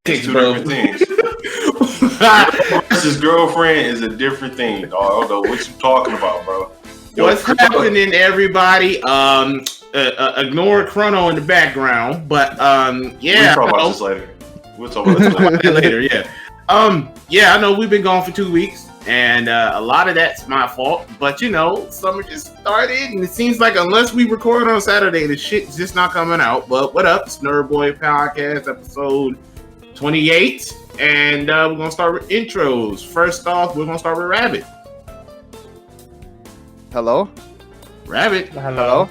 It's two different things. Versus girlfriend is a different thing, dog. I don't know what you talking about, bro. What's happening, everybody? Ignore Chrono in the background, but yeah. We'll talk about this later. We'll talk about this later. Yeah. Yeah, I know we've been gone for 2 weeks, and a lot of that's my fault. But you know, summer just started, and it seems like unless we record on Saturday, the shit's just not coming out. But what up? It's NerdBoisPodcast episode 28, and we're gonna start with intros. First off, we're gonna start with Rabbit. Hello? Rabbit. Hello?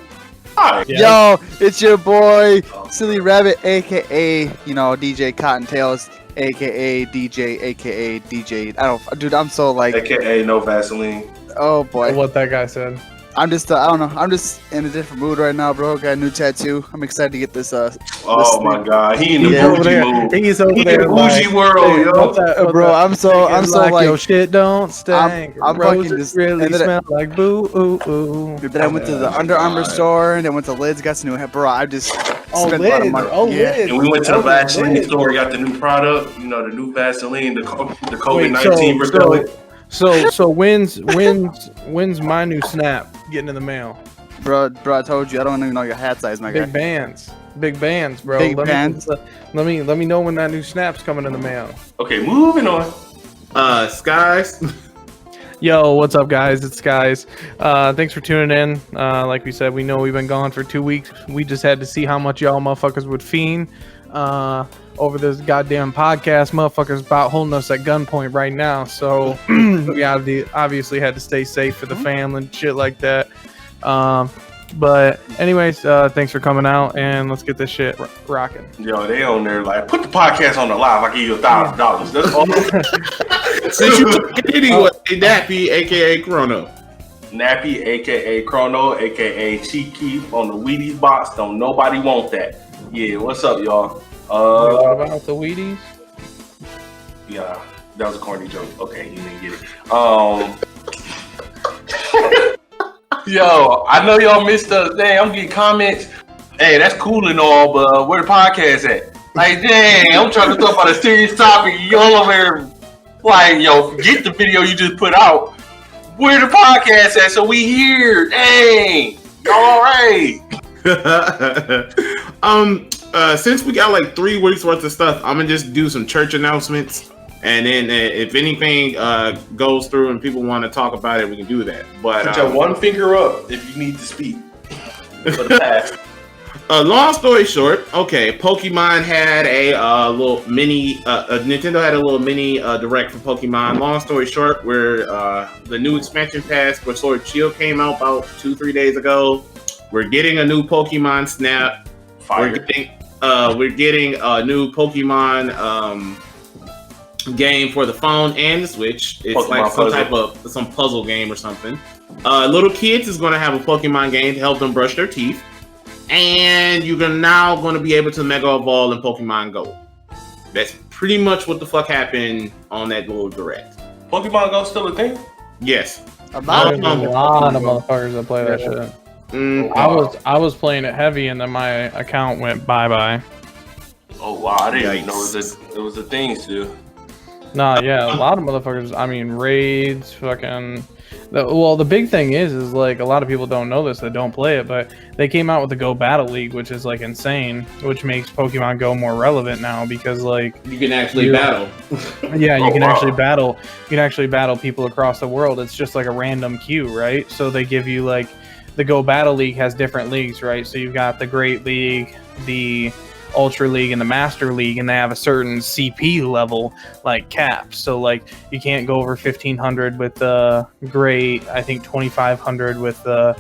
Hi. Yo, it's your boy, Silly Rabbit, aka, DJ Cottontails, aka DJ, aka DJ. Dude, I'm so like. AKA no Vaseline. Oh boy. What that guy said. I'm just, I don't know. I'm just in a different mood right now, bro. Got a new tattoo. I'm excited to get this. Oh my god, he in the bougie mood. He's over there. In the bougie world, yo. Bro, I'm so like, your shit don't stink. I'm fucking just really smell like boo. Ooh. Then I went to the Under Armour store, and then went to Lids, got some new. Bro, I just spent a lot of money. Lids. And we went to the Vaseline store, got the new product. The new Vaseline, the COVID-19 repellent. So when's my new snap getting in the mail? Bro, I told you I don't even know your hat size, my guy. Big bands, bro. Let me know when that new snap's coming in the mail. Okay, moving on. Skies. Yo, what's up, guys? It's Skies. Thanks for tuning in. Like we said, we know we've been gone for 2 weeks. We just had to see how much y'all motherfuckers would fiend over this goddamn podcast. Motherfuckers about holding us at gunpoint right now. So we obviously had to stay safe for the family and shit like that. But anyways, thanks for coming out, and let's get this shit rocking. Yo, they on there like, put the podcast on the live. I give you $1,000. That's all. Since you took it anyway, Nappy, aka Chrono. Nappy, aka Chrono, aka Cheeky on the Wheaties box. Don't nobody want that. Yeah, what's up, y'all? What about the Wheaties? Yeah, that was a corny joke. Okay, you didn't get it. Yo, I know y'all missed us. Dang, I'm getting comments. Hey, that's cool and all, but where the podcast at? Like, dang, I'm trying to talk about a serious topic. Y'all over there, like, yo, forget the video you just put out. Where the podcast at? So we here. Dang, y'all all right? Since we got like 3 weeks worth of stuff, I'm gonna just do some church announcements, and then if anything goes through and people want to talk about it, we can do that. But put your one finger up if you need to speak. For the past. Long story short, okay, Pokemon had a little mini. Nintendo had a little mini direct for Pokemon. Long story short, where the new expansion pass for Sword and Shield came out about 2-3 days ago. We're getting a new Pokemon Snap. Fire. We're getting a new Pokemon game for the phone and the Switch. It's Pokemon like some type of puzzle game or something. Little kids is going to have a Pokemon game to help them brush their teeth, and you're now going to be able to Mega Evolve in Pokemon Go. That's pretty much what the fuck happened on that little direct. Pokemon Go still a thing? Yes. There's a lot of motherfuckers that play that shit. I was playing it heavy, and then my account went bye. Oh wow, I didn't even know it was a thing still. Nah, yeah, a lot of motherfuckers. I mean, raids, fucking. The big thing is like a lot of people don't know this that don't play it, but they came out with the Go Battle League, which is like insane, which makes Pokemon Go more relevant now because like you can actually battle. Yeah, you can actually battle. You can actually battle people across the world. It's just like a random queue, right? So they give you like. The Go Battle League has different leagues, right? So you've got the Great League, the Ultra League, and the Master League, and they have a certain CP level, like cap. So like you can't go over 1500 with the Great, I think 2500 with the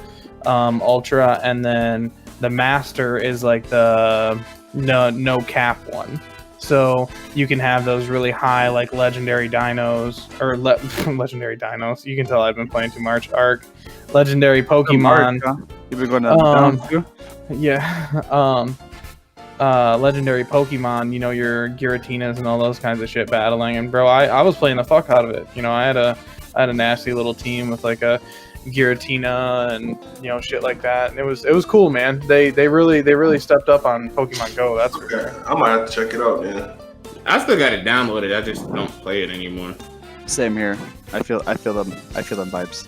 Ultra, and then the Master is like the no cap one. So you can have those really high, like legendary dinos, or legendary dinos. You can tell I've been playing too much. Legendary Pokemon. You've been going down too? Yeah. Legendary Pokemon. Your Giratinas and all those kinds of shit battling. And bro, I was playing the fuck out of it. I had a nasty little team with like a Giratina and shit like that, and it was cool, man. They really stepped up on Pokemon Go, that's for sure. I might have to check it out, man. I still got it downloaded. I just don't play it anymore. Same here. I feel them vibes.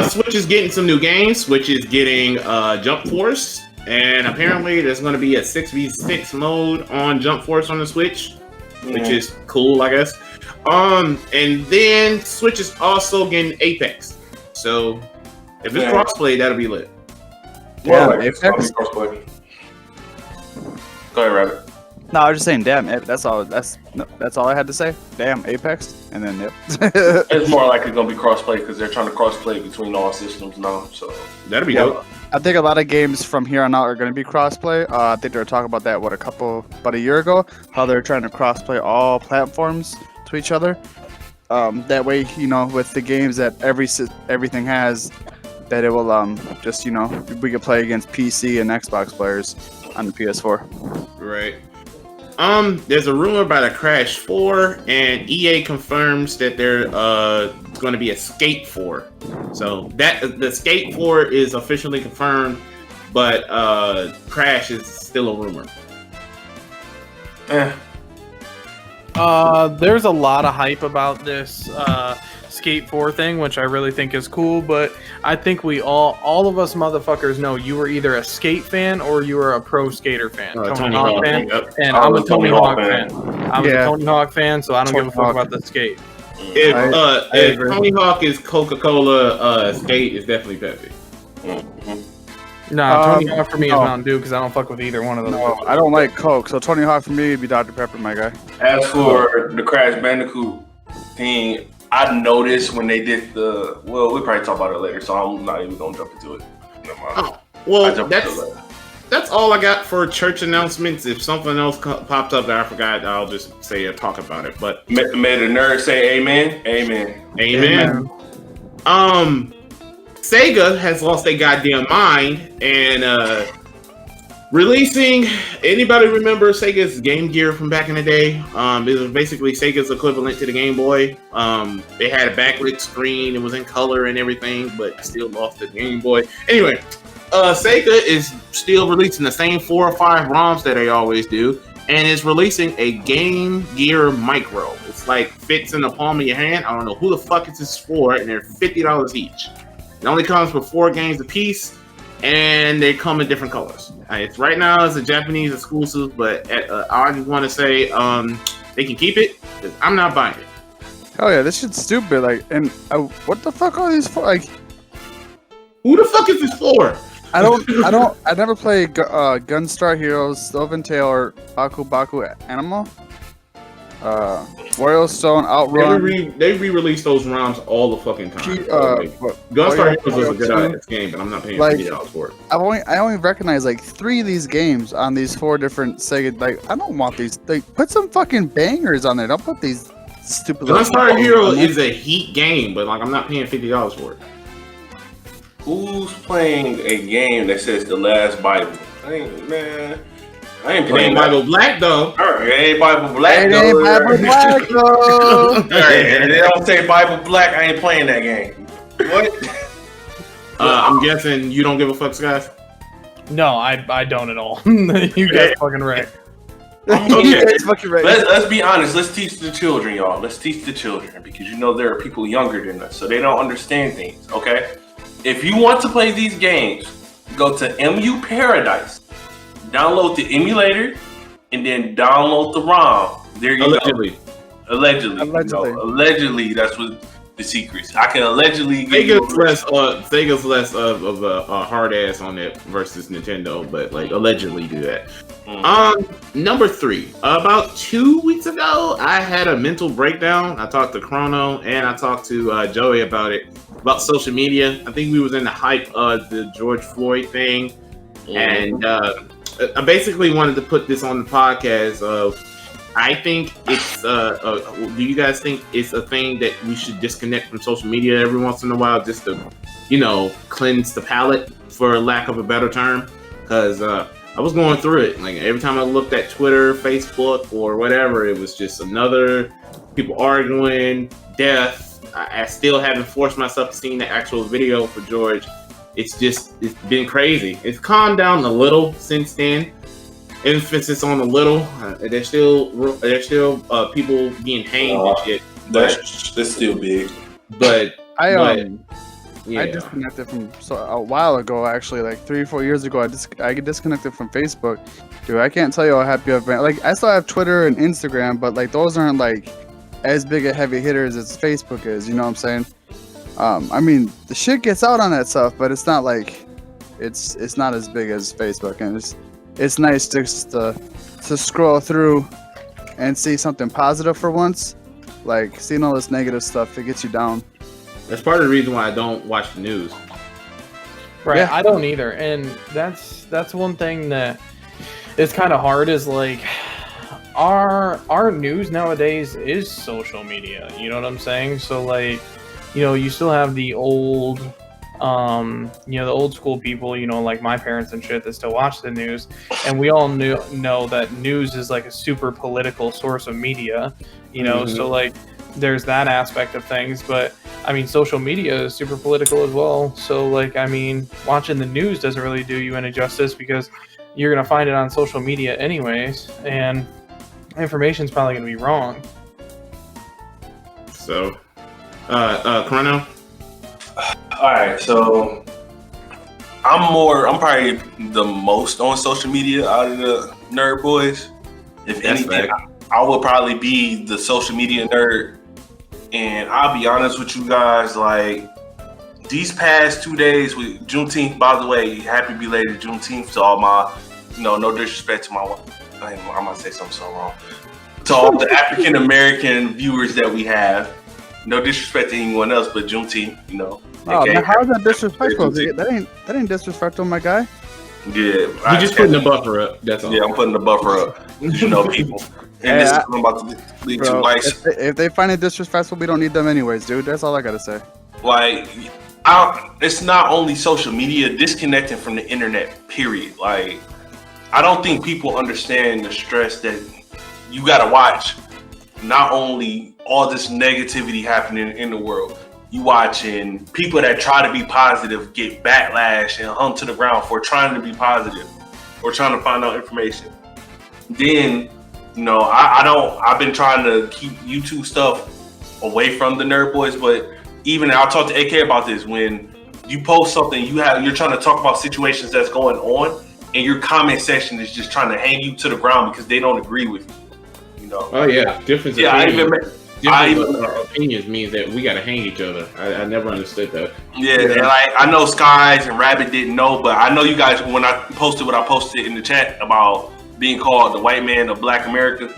Switch is getting some new games. Switch is getting Jump Force, and apparently there's going to be a 6v6 mode on Jump Force on the Switch, which is cool, I guess. And then Switch is also getting Apex. So if it's crossplay, that'll be lit. Yeah, Apex. Go ahead, Rabbit. No, I was just saying, damn. That's all I had to say. Damn, Apex, and then It's more likely gonna be crossplay because they're trying to crossplay between all systems now. So that'll be dope. I think a lot of games from here on out are going to be crossplay. I think they were talking about that about a year ago, how they're trying to crossplay all platforms to each other. That way, with the games that everything has, that it will just we could play against PC and Xbox players on the PS4. Right. There's a rumor about a Crash 4, and EA confirms that there's going to be a Skate 4. So that the Skate 4 is officially confirmed, but Crash is still a rumor. There's a lot of hype about this Skate 4 thing, which I really think is cool, but I think we all of us motherfuckers know you were either a skate fan or you were a pro skater fan. Tony Hawk fan. Yep. And I'm a Tony Hawk fan. I'm a Tony Hawk fan, so I don't give a fuck about the skate. If Tony Hawk is Coca-Cola, Skate is definitely Pepsi. Nah, Tony Hawk for me is Mountain Dew because I don't fuck with either one of those. No, I don't like Coke, so Tony Hawk for me would be Dr. Pepper, my guy. As for the Crash Bandicoot thing, I noticed when they did we'll probably talk about it later, so I'm not even gonna jump into it. Never mind. Oh, well, that's all I got for church announcements. If something else popped up that I forgot, I'll just say talk about it. But may the nerd say amen. Amen. Sega has lost their goddamn mind and releasing. Anybody remember Sega's Game Gear from back in the day? It was basically Sega's equivalent to the Game Boy. They had a backlit screen. It was in color and everything, but still lost the Game Boy. Anyway, Sega is still releasing the same 4 or 5 ROMs that they always do, and is releasing a Game Gear Micro. It's like fits in the palm of your hand. I don't know who the fuck is this for, and they're $50 each. It only comes with 4 games a piece, and they come in different colors. It's right now it's a Japanese exclusive, but I just want to say they can keep it because I'm not buying it. Oh yeah, this shit's stupid. Like, and what the fuck are these for? Like, who the fuck is this for? I never played Gunstar Heroes, Sylvan Tale, or Baku Baku Animal. Royal Stone Outrun. They re-release those ROMs all the fucking time. Gunstar Heroes is a good ass game, but I'm not paying $50 for it. I only recognize like 3 of these games on these 4 different Sega. Like, I don't want these. Like, put some fucking bangers on there. Don't put these stupid. Gunstar Heroes is a heat game, but like I'm not paying $50 for it. Who's playing a game that says The Last Bible? I ain't playing Bible Black though. It ain't Bible Black though. It ain't Bible Black though. If they don't say Bible Black, I ain't playing that game. What? I'm guessing you don't give a fuck, guys. No, I don't at all. You guys fucking right. Let's be honest. Let's teach the children, y'all. Let's teach the children because there are people younger than us, so they don't understand things. Okay, if you want to play these games, go to MU Paradise. Download the emulator and then download the ROM. There you go. Allegedly, that's what the secrets. I can allegedly give Sega's less of a hard ass on it versus Nintendo, but like allegedly do that. Number 3. About 2 weeks ago, I had a mental breakdown. I talked to Chrono and I talked to Joey about social media. I think we was in the hype of the George Floyd thing, and I basically wanted to put this on the podcast. I think it's. Do you guys think it's a thing that we should disconnect from social media every once in a while, just to, cleanse the palate, for lack of a better term? Because I was going through it. Like every time I looked at Twitter, Facebook, or whatever, it was just another people arguing, death. I still haven't forced myself to see the actual video for George. It's been crazy. It's calmed down a little since then, emphasis on the little. There's still people getting hanged and shit. That's still big. But I disconnected from a while ago, actually, like 3 or 4 years ago. I get disconnected from Facebook. Dude, I can't tell you how happy I've been. Like, I still have Twitter and Instagram, but like those aren't like as big a heavy hitters as Facebook is. You know what I'm saying? I mean, the shit gets out on that stuff, but it's not like it's not as big as Facebook, and it's nice just to scroll through and see something positive for once. Like, seeing all this negative stuff, it gets you down. That's part of the reason why I don't watch the news. Right, Yeah. I don't either, and that's one thing that is kind of hard. Is like our news nowadays is social media. You know what I'm saying? So like, you still have the old, the old school people, like my parents and shit that still watch the news, and we all know that news is like a super political source of media. So like there's that aspect of things, but I mean, social media is super political as well. So like, I mean, watching the news doesn't really do you any justice because you're going to find it on social media anyways, and information's probably going to be wrong. So, Chrono? Alright, so I'm probably the most on social media out of the nerd boys. If That's anything, fact. I would probably be the social media nerd. And I'll be honest with you guys, like, these past 2 days with Juneteenth, by the way, happy belated Juneteenth to all my, no disrespect to my, I'm gonna say something so wrong, to all the African American viewers that we have. No disrespect to anyone else, but Juneteenth, Oh, man, how is that disrespectful? That ain't disrespectful, my guy. Yeah, You're just putting the buffer up. That's all. Yeah, I'm putting the buffer up. People. And this is what I'm about to lead to. Like, if they find it disrespectful, we don't need them anyways, dude. That's all I gotta say. Like, it's not only social media, disconnecting from the internet, period. Like, I don't think people understand the stress that you gotta watch. Not only all this negativity happening in the world, you watching people that try to be positive get backlash and hung to the ground for trying to be positive or trying to find out information. Then, I've been trying to keep YouTube stuff away from the Nerd Boys, but even I'll talk to AK about this. When you post something, you're trying to talk about situations that's going on, and your comment section is just trying to hang you to the ground because they don't agree with you. Oh yeah, difference. Yeah, opinions means that we gotta hang each other. I never understood that. Yeah, and I know Skies and Rabbit didn't know, but I know you guys, when I posted what I posted in the chat about being called the white man of Black America.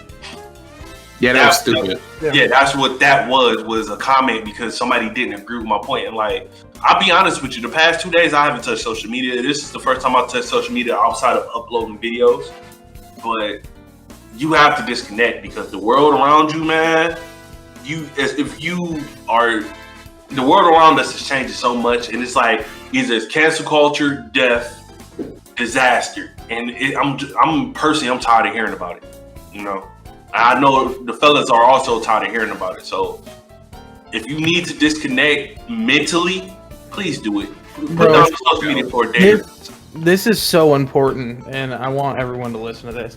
Yeah, that was stupid. Yeah, that's what that was a comment because somebody didn't agree with my point. And like, I'll be honest with you, the past 2 days I haven't touched social media. This is the first time I've touched social media outside of uploading videos. But you have to disconnect because the world around you, man, the world around us is changing so much, and it's like either it's cancel culture, death, disaster, and I'm tired of hearing about it. I know the fellas are also tired of hearing about it. So if you need to disconnect mentally, please do it. Put down social media for a day. This is so important, and I want everyone to listen to this.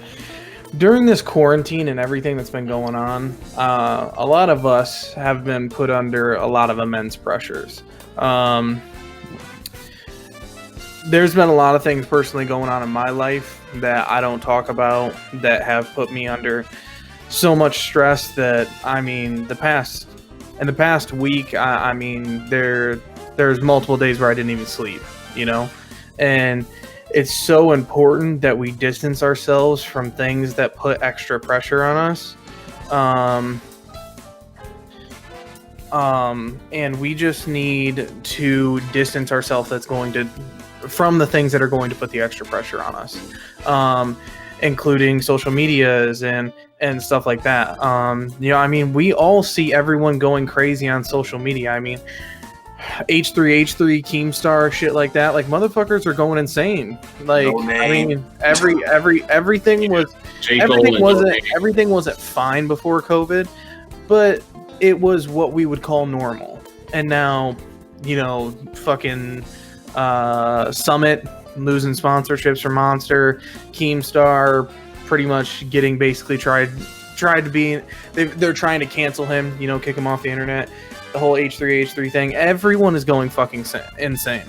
During this quarantine and everything that's been going on, a lot of us have been put under a lot of immense pressures. There's been a lot of things personally going on in my life that I don't talk about that have put me under so much stress that, I mean, the past week, I mean, there's multiple days where I didn't even sleep, and it's so important that we distance ourselves from things that put extra pressure on us. And we just need to distance ourselves from the things that are going to put the extra pressure on us, including social medias and stuff like that. I mean, we all see everyone going crazy on social media. I mean, H3, Keemstar, shit like that. Like, motherfuckers are going insane. Like, I mean, everything wasn't fine before COVID, but it was what we would call normal. And now, fucking Summit losing sponsorships for Monster, Keemstar, pretty much getting basically tried to be. They're trying to cancel him, kick him off the internet. The whole H3 thing. Everyone is going fucking insane.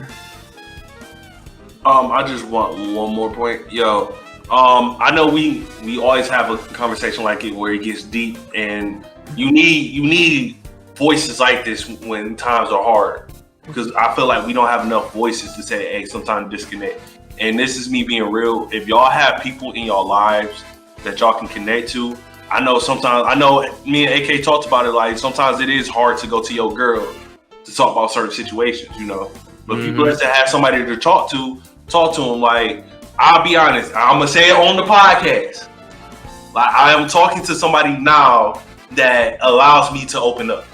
I just want one more point, yo. I know we always have a conversation like it where it gets deep, and you need voices like this when times are hard, because I feel like we don't have enough voices to say, hey, sometimes disconnect. And this is me being real. If y'all have people in your lives that y'all can connect to, I know me and AK talked about it, like sometimes it is hard to go to your girl to talk about certain situations, but if you're blessed to have somebody to talk to them. Like, I'll be honest, I'm gonna say it on the podcast, like I am talking to somebody now that allows me to open up,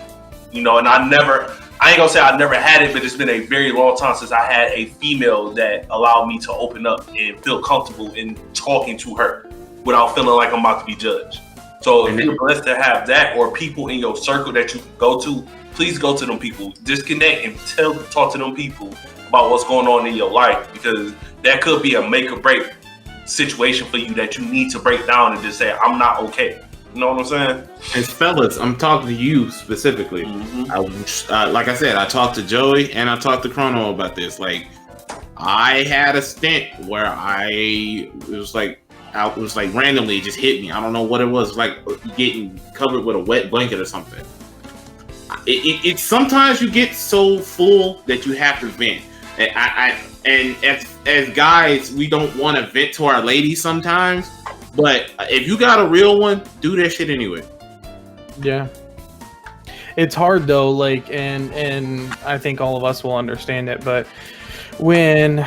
and I ain't gonna say I never had it, but it's been a very long time since I had a female that allowed me to open up and feel comfortable in talking to her without feeling like I'm about to be judged. So if you're blessed to have that, or people in your circle that you can go to, please go to them people. Disconnect and talk to them people about what's going on in your life, because that could be a make or break situation for you that you need to break down and just say, I'm not okay. You know what I'm saying? And fellas, I'm talking to you specifically. Like I said, I talked to Joey and I talked to Chrono about this. Like, I had a stint where it was like randomly just hit me. I don't know what it was, like getting covered with a wet blanket or something. It sometimes you get so full that you have to vent. And as guys, we don't want to vent to our ladies sometimes, but if you got a real one, do that shit anyway. Yeah. It's hard though, like, and I think all of us will understand it, but when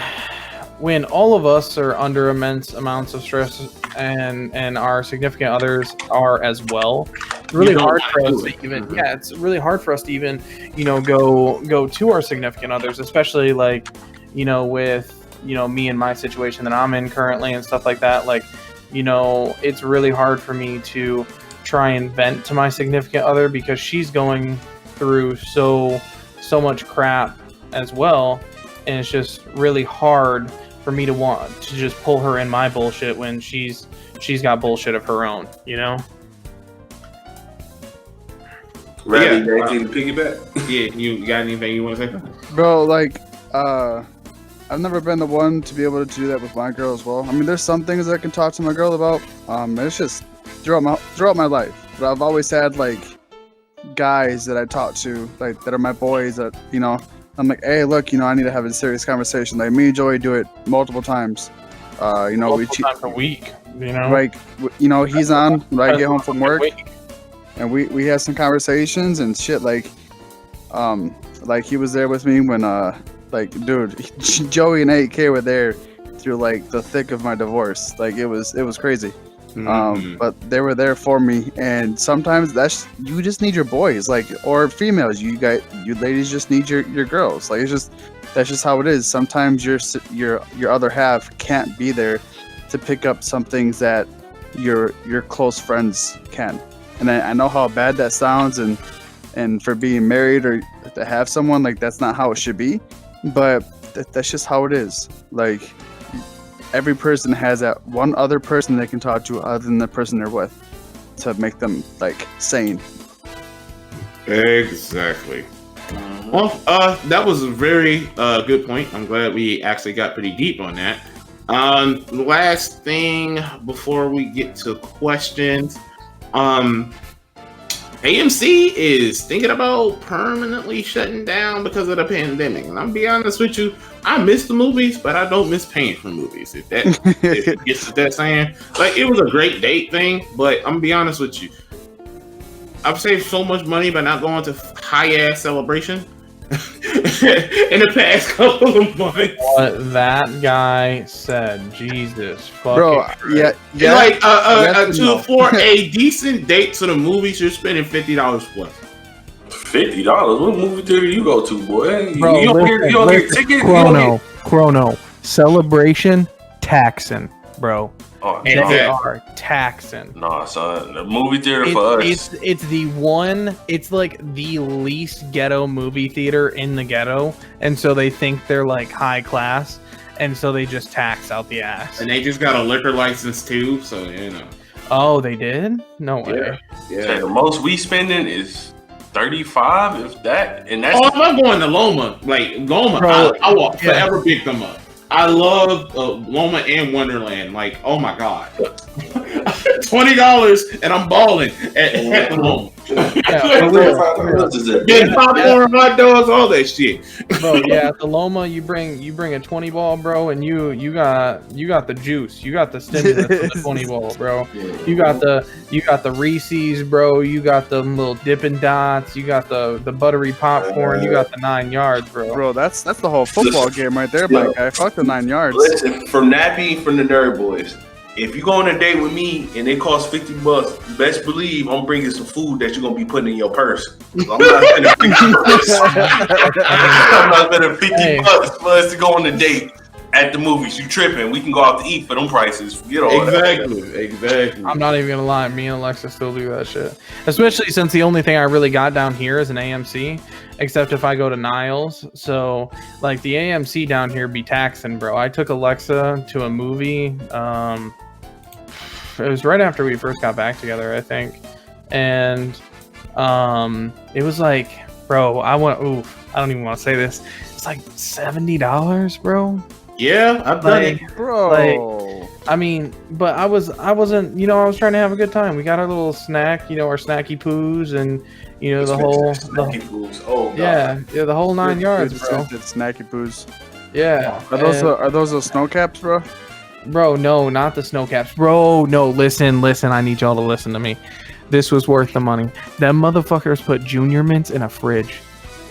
all of us are under immense amounts of stress and our significant others are as well, it's really hard for us to even it's really hard for us to even go to our significant others, especially like with me and my situation that I'm in currently and stuff like that. Like, it's really hard for me to try and vent to my significant other because she's going through so much crap as well, and it's just really hard for me to want to just pull her in my bullshit when she's got bullshit of her own, Ready, to piggyback? Yeah, you got anything you want to say? Bro, like, I've never been the one to be able to do that with my girl as well. I mean, there's some things that I can talk to my girl about. It's just throughout my life. But I've always had like guys that I talk to, like that are my boys that I'm like, hey, look, I need to have a serious conversation. Like me and Joey do it multiple times. Multiple times a week. Like he's on when I get home from work, and we have some conversations and shit. Like he was there with me when like, dude, Joey and AK were there through like the thick of my divorce. Like it was crazy. But they were there for me, and sometimes you just need your boys, like, or females. You ladies just need your girls. Like that's just how it is. Sometimes your other half can't be there to pick up some things that your close friends can. And I know how bad that sounds, and for being married or to have someone, like, that's not how it should be. But that's just how it is. Like, every person has that one other person they can talk to other than the person they're with to make them, like, sane. Exactly. Well, that was a very good point. I'm glad we actually got pretty deep on that. Last thing before we get to questions, AMC is thinking about permanently shutting down because of the pandemic. And I'm be honest with you, I miss the movies, but I don't miss paying for movies. If it gets to that saying, like, it was a great date thing, but I'm gonna be honest with you, I've saved so much money by not going to high ass celebration in the past couple of months. What that guy said, Jesus fucking bro, Christ. yeah, like for a decent date to the movies, you're spending $50 plus. $50? What movie theater you go to, boy? Bro, you don't get tickets. Chrono, celebration, taxing, bro. Oh, They are taxing. Nah, son. The movie theater for us. It's the one. It's like the least ghetto movie theater in the ghetto, and so they think they're like high class. and so they just tax out the ass. And they just got a liquor license too, so you know. Oh, they did? No way. Yeah. So the most we spending is 35, if that, and that's. Oh, I'm not going to Loma. Like Loma, Bro, I will forever pick them up. I love Loma and Wonderland. Like, oh my god, $20 and I'm balling at Loma. Getting popcorn, hot dogs, all that shit. Bro, yeah, at the Loma, you bring a 20 ball, bro, and you got the juice, you got the stimulus of the 20 ball, bro. You got the Reese's, bro. You got the little Dippin' Dots. You got the buttery popcorn. You got the 9 yards, bro. Bro, that's the whole football game right there, my guy. Fuck the 9 yards. Listen, from Nappy, from the Nerd Boys. If you go on a date with me and it costs $50, best believe I'm bringing some food that you're gonna be putting in your purse. I'm not spending $50. I'm not spending $50 for us to go on a date at the movies. You tripping? We can go out to eat for them prices. Forget all that. Exactly. I'm not even gonna lie. Me and Alexa still do that shit. Especially since the only thing I really got down here is an AMC, except if I go to Niles. So like the AMC down here be taxing, bro. I took Alexa to a movie. It was right after we first got back together, I think, and it was like, bro, I don't even want to say this. It's like $70, bro. Yeah, I've done it, bro. Like, I mean, but I wasn't, I was trying to have a good time. We got our little snack, our snacky poos, and the whole, oh god, yeah, the whole 9 yards, bro. Snacky poos. Yeah. Are those the snow caps, bro? Bro, no, not the snow caps. Bro, no, listen, I need y'all to listen to me. This was worth the money. Them motherfuckers put Junior Mints in a fridge,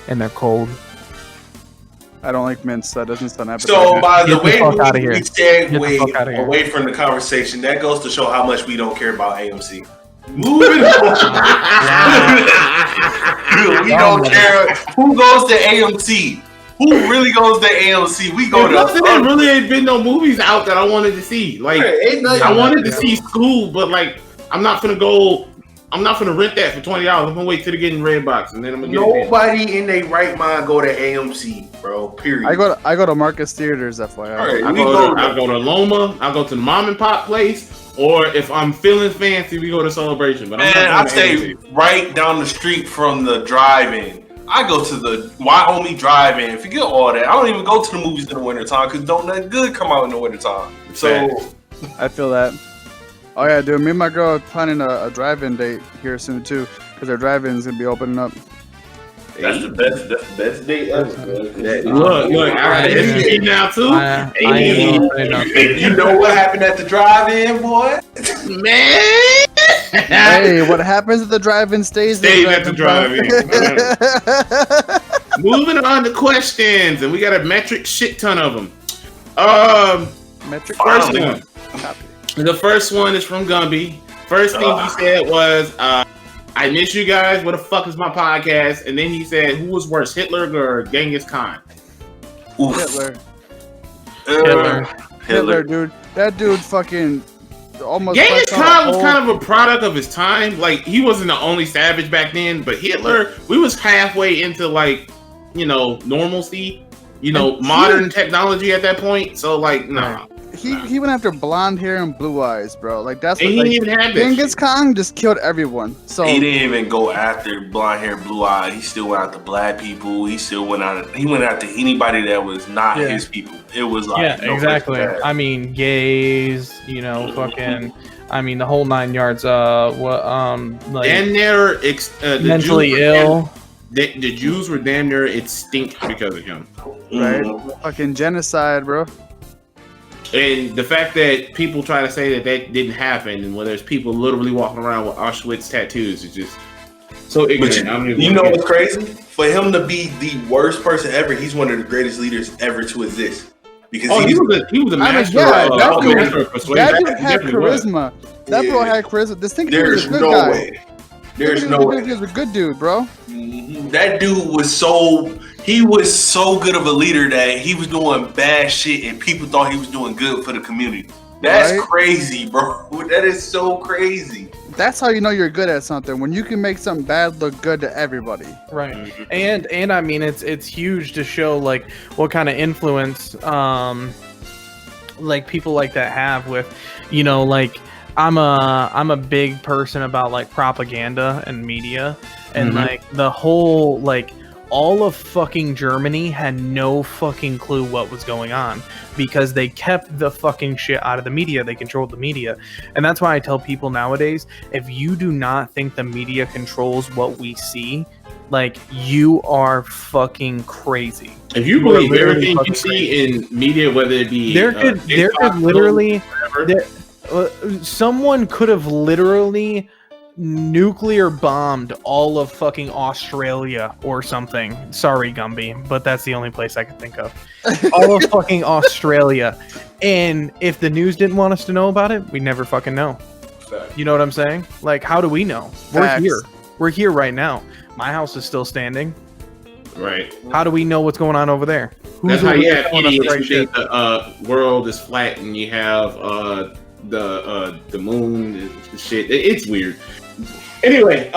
and they're cold. I don't like mints. That doesn't sound appetizing. So by the way we segue away from the conversation, that goes to show how much we don't care about AMC. Moving on. We don't care who goes to AMC. Who really goes to AMC? We go to. There really ain't been no movies out that I wanted to see. Like, I wanted to see School, but like, I'm not gonna rent that for $20. I'm gonna wait till they get in Redbox, and then I'm gonna get it. Nobody in their right mind go to AMC, bro. Period. I go to Marcus Theaters, FYI. Right, I go to Loma. I go to the mom and pop place, or if I'm feeling fancy, we go to Celebration. But I stay right down the street from the drive-in. I go to the Wyoming drive-in. Forget all that. I don't even go to the movies in the wintertime because don't nothing good come out in the wintertime. So I feel that. Oh yeah, dude. Me and my girl are planning a drive-in date here soon too, because our drive-in's gonna be opening up. That's the best date ever. Look, I got an now too. You know what happened at the drive-in, boy? Man. Hey, what happens at the drive-in stays at the drive-in. Moving on to questions, and we got a metric shit ton of them. First one. The first one is from Gumby. First thing he said was, I miss you guys. What the fuck is my podcast? And then he said, who was worse, Hitler or Genghis Khan? Hitler, dude. That dude fucking almost. Genghis Khan was kind of a product of his time. Like, he wasn't the only savage back then, but Hitler, we was halfway into like, normalcy, modern technology at that point. So like, nah. He went after blonde hair and blue eyes, bro. Like that's what. He didn't even have Genghis Khan just killed everyone. So he didn't even go after blonde hair, blue eyes. He still went after black people. He went after anybody that was not his people. It was like exactly. I mean, gays. Fucking. I mean, the whole 9 yards. Like damn near mentally ill. The Jews were damn near extinct because of him. Right? Fucking genocide, bro. And the fact that people try to say that didn't happen, and when there's people literally walking around with Auschwitz tattoos, is just so ignorant. You know what's crazy? For him to be the worst person ever, he's one of the greatest leaders ever to exist. Because he was a master. That dude had charisma. That bro had charisma. This thing was a good guy. Way. There's no way. He was a good dude, bro. Mm-hmm. That dude was so good of a leader that he was doing bad shit and people thought he was doing good for the community. That's crazy, bro. That is so crazy. That's how you know you're good at something, when you can make something bad look good to everybody. Right. And I mean it's huge to show like what kind of influence like people like that have with, you know, like I'm a big person about like propaganda and media, and like the whole like all of fucking Germany had no fucking clue what was going on because they kept the fucking shit out of the media. They controlled the media. And that's why I tell people nowadays, if you do not think the media controls what we see, like, you are fucking crazy. If you believe everything you see in media, whether it be there could literally someone could have literally nuclear bombed all of fucking Australia or something. Sorry, Gumby, but that's the only place I could think of. All of fucking Australia. And if the news didn't want us to know about it, we never fucking know. You know what I'm saying? Like, how do we know? We're here. We're here right now. My house is still standing. Right. How do we know what's going on over there? That's how you have idiots who think the world is flat and you have the moon and shit. It's weird. Anyway,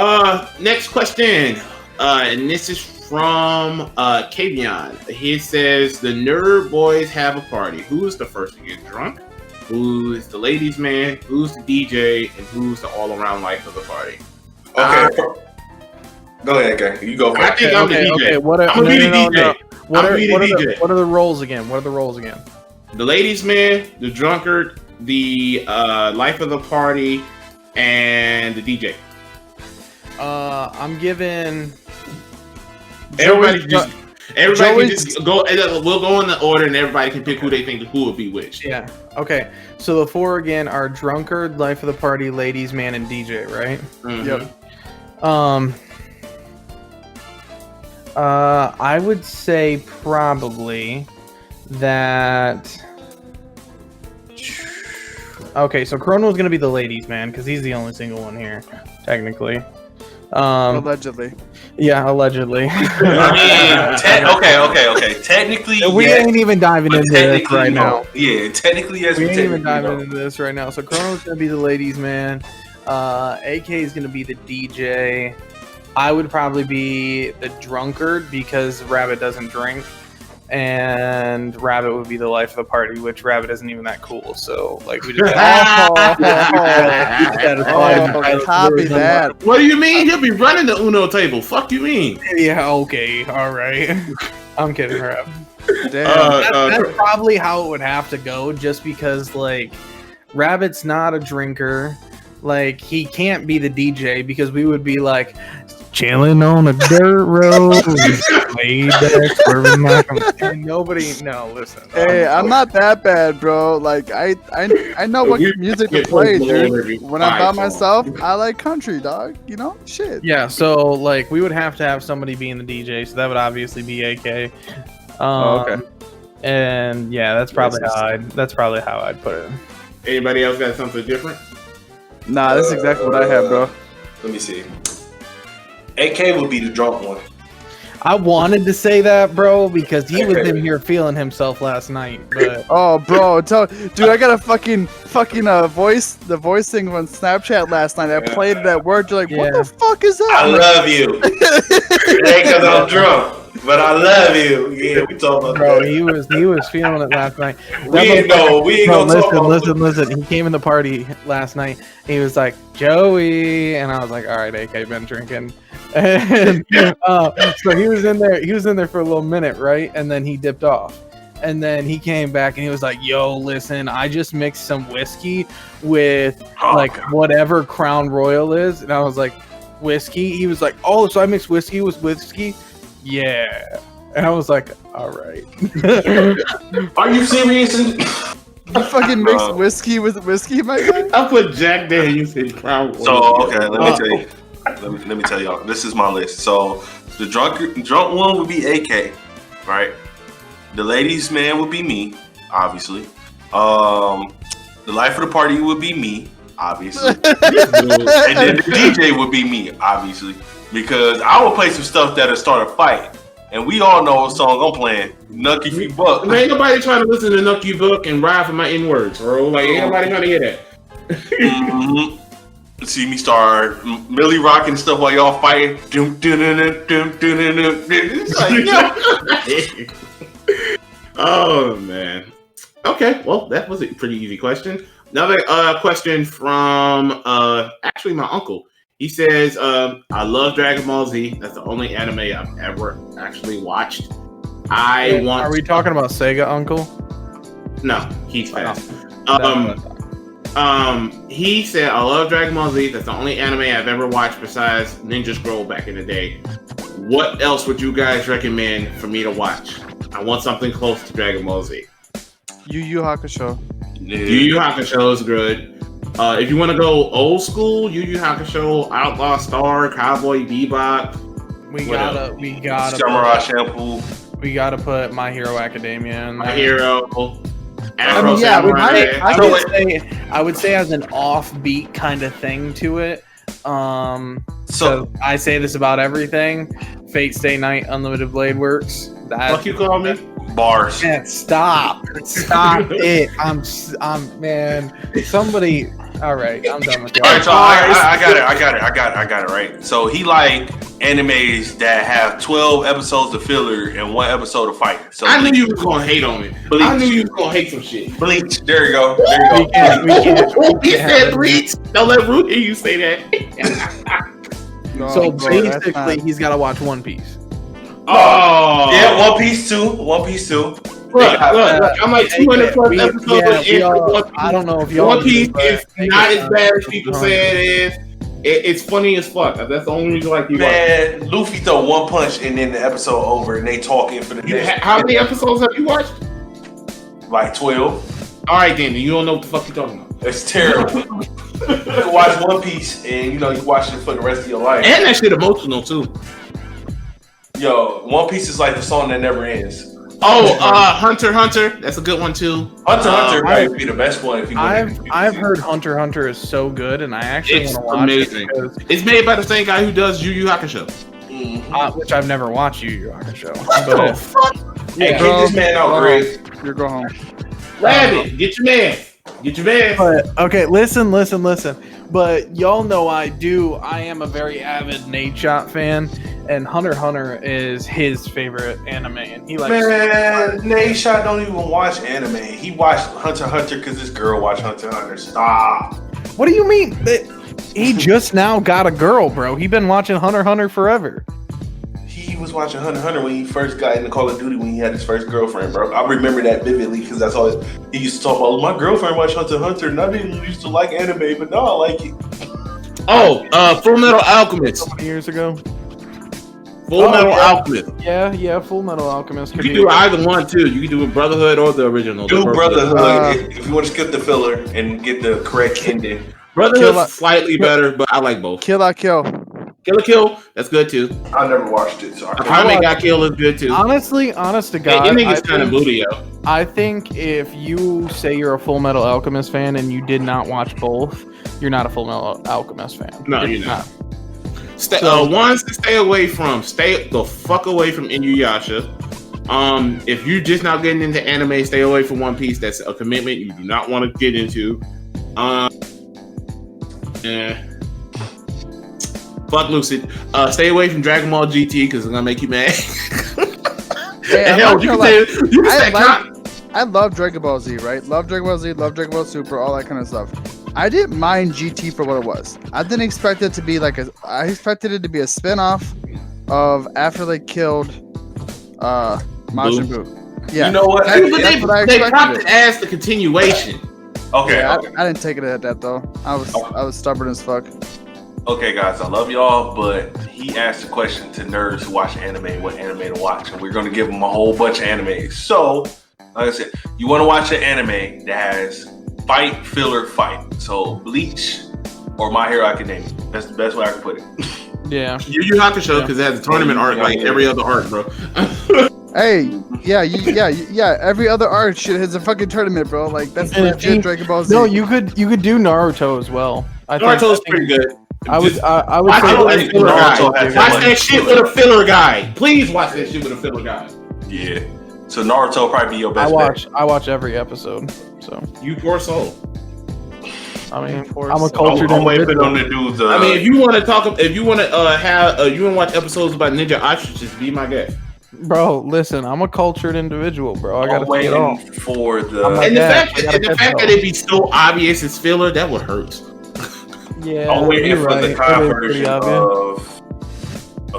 next question. And this is from Kavion. He says, the Nerd Boys have a party. Who is the first to get drunk? Who is the ladies' man? Who's the DJ? And who's the all-around life of the party? Okay. Go ahead, okay. You go first. I think I'm the DJ. Okay, I'm gonna be the DJ. What are the roles again? What are the roles again? The ladies' man, the drunkard, the life of the party, and the DJ. I'm giving. Everybody can just go. We'll go in the order, and everybody can pick who they think who would be which. Yeah. Okay. So the four again are drunkard, life of the party, ladies' man, and DJ. Right. Mm-hmm. Yep. I would say probably that. Okay, so Chrono's gonna be the ladies' man because he's the only single one here, technically. Allegedly. Yeah, allegedly. Okay. Technically, we ain't even diving into this right now. Yeah, technically, yes. We ain't even diving into this right now. So Chrono's gonna be the ladies' man. AK is gonna be the DJ. I would probably be the drunkard because Rabbit doesn't drink, and Rabbit would be the life of the party, which Rabbit isn't even that cool. So like we just copy that. What do you mean? You'll be running the Uno table. Fuck you mean? Yeah. Okay. All right. I'm kidding, Rabbit. That's probably how it would have to go, just because like Rabbit's not a drinker. Like he can't be the DJ because we would be like chilling on a dirt road, and nobody. No, listen. Hey, I'm not that bad, bro. Like I know what music to play, dude. When I'm by myself, I like country, dog. You know, shit. Yeah. So like we would have to have somebody being the DJ, so that would obviously be AK. Okay. And yeah, that's probably how I'd put it. Anybody else got something different? Nah, that's exactly what I have, bro. Let me see. AK would be the drunk one. I wanted to say that, bro, because he was in here feeling himself last night. But oh, bro, dude, I got a fucking voice thing on Snapchat last night. I played it at work. You're like, what the fuck is that? I love you. It ain't because I'm drunk. But I love you. Yeah, we talking about bro, that. he was feeling it last night. We ain't gonna talk about Listen. He came in the party last night. He was like, Joey, and I was like, all right, AK, been drinking. And so he was in there for a little minute, right? And then he dipped off. And then he came back and he was like, yo, listen, I just mixed some whiskey with whatever Crown Royal is. And I was like, whiskey? He was like, oh, so I mixed whiskey with whiskey? Yeah. And I was like, all right. Are you serious? I fucking mixed whiskey with whiskey, my guy? I put Jack Daniels in Crown Royal. So, okay, let me tell you. Let me tell y'all. This is my list. So, the drunk one would be AK, right? The ladies' man would be me, obviously. The life of the party would be me, obviously. And then the DJ would be me, obviously. Because I will play some stuff that'll start a fight. And we all know what song I'm playing. Nucky Free Buck. Ain't nobody trying to listen to Nucky Buck and ride for my N-words, bro. Like, ain't nobody trying to hear that. See me start Millie rocking stuff while y'all fighting. It's like, oh, man. Okay, well, that was a pretty easy question. Another question from actually my uncle. He says, I love Dragon Ball Z. That's the only anime I've ever actually watched. Are we talking about Sega, Uncle? No, he's fast. He said, I love Dragon Ball Z. That's the only anime I've ever watched besides Ninja Scroll back in the day. What else would you guys recommend for me to watch? I want something close to Dragon Ball Z. Yu Yu Hakusho. Yu Yu Hakusho is good. If you want to go old school, Yu Yu Hakusho, Outlaw Star, Cowboy Bebop. We gotta Samurai Shampoo. We gotta put My Hero Academia in there. My Hero. I would say as an offbeat kind of thing to it. So I say this about everything. Fate Stay Night Unlimited Blade Works. Fuck you call me? Bars. Man, stop it. I'm man. Somebody. All right, I'm done with you. All right, so I got it. Right. So he like animes that have 12 episodes of filler and 1 episode of fight. So I knew you was gonna hate on it. Bleach. I knew you was gonna hate some shit. Bleach. There you go. We can't He said Bleach. Don't let Root hear you say that. So basically, he's got to watch One Piece. Oh yeah, One Piece too. Look, I'm like 200 plus episodes. I don't know if y'all. One Piece is not as bad as people say it is. It's funny as fuck. That's the only reason you man, watch. Luffy throw one punch and then the episode over and they talking for the next. How many episodes have you watched? Like 12. All right, then you don't know what the fuck you're talking about. It's terrible. You can watch One Piece and you watch it for the rest of your life. And that shit emotional too. Yo, One Piece is like the song that never ends. Oh, Hunter x Hunter. That's a good one too. Hunter x Hunter might be the best one if you. I've heard Hunter x Hunter is so good, and I actually want to watch amazing. it. It's made by the same guy who does Yu Yu Hakusho. Which I've never watched Yu Yu Hakusho. But, fuck? Hey, get this man out, Greg. You go home. Rabbit, get your man. Get your man. But okay, listen. But y'all know I am a very avid Nate Shot fan, and Hunter x Hunter is his favorite anime, and he likes. Man, Nate Shot don't even watch anime. He watched Hunter x Hunter because this girl watched Hunter x Hunter. Stop. What do you mean? He just now got a girl, bro. He been watching Hunter x Hunter forever. He was watching Hunter x Hunter when he first got into Call of Duty when he had his first girlfriend, bro. I remember that vividly because that's all he used to talk about. My girlfriend watched Hunter x Hunter and I didn't used to like anime, but now I like it. Oh, Full Metal Alchemist. So many years ago. Full Metal Alchemist. Yeah, Full Metal Alchemist. You can do either one too. You can do a Brotherhood or the original. Do Brotherhood if you want to skip the filler and get the correct ending. Brotherhood's slightly better, but I like both. Kill la Kill. Kill la Kill, that's good too. I never watched it, so Akame got Kill is good too. Honest to God, ending is kind of booty, yo. I think if you say you're a Full Metal Alchemist fan and you did not watch both, you're not a Full Metal Alchemist fan. No, you're not. Ones to stay away from. Stay the fuck away from Inuyasha. If you're just now getting into anime, stay away from One Piece. That's a commitment you do not want to get into. Fuck Lucid. Stay away from Dragon Ball GT because it's gonna make you mad. I love Dragon Ball Z, right? Love Dragon Ball Z, love Dragon Ball Super, all that kind of stuff. I didn't mind GT for what it was. I didn't expect it to be I expected it to be a spin-off of after they killed Majin Buu. Yeah. You know what? They popped it as the continuation. Okay. Yeah, I didn't take it at that though. I was stubborn as fuck. Okay, guys, I love y'all, but he asked a question to nerds who watch anime, what anime to watch, and we're going to give them a whole bunch of animes. So, like I said, you want to watch an anime that has fight, filler, fight. So, Bleach or My Hero Academia. That's the best way I can put it. Yeah. Yu Yu Hakusho because it has a tournament arc like every other arc, bro. Hey, yeah. Every other arc shit has a fucking tournament, bro. Like that's legit Dragon Ball Z. No, you could do Naruto as well. Naruto's pretty good. I would say Naruto watch that shit with a filler guy. Please watch that shit with a filler guy. Yeah. So Naruto will probably be your best. I watch every episode. So you poor soul. I mean, I'm a cultured individual. On the dudes. I mean, if you want to watch episodes about ninja ostriches, be my guest. Bro, listen, I'm a cultured individual, bro. I gotta see it all. For the And the fact that it'd be so obvious it's filler, that would hurt. Yeah, I'm waiting for right. the conversion of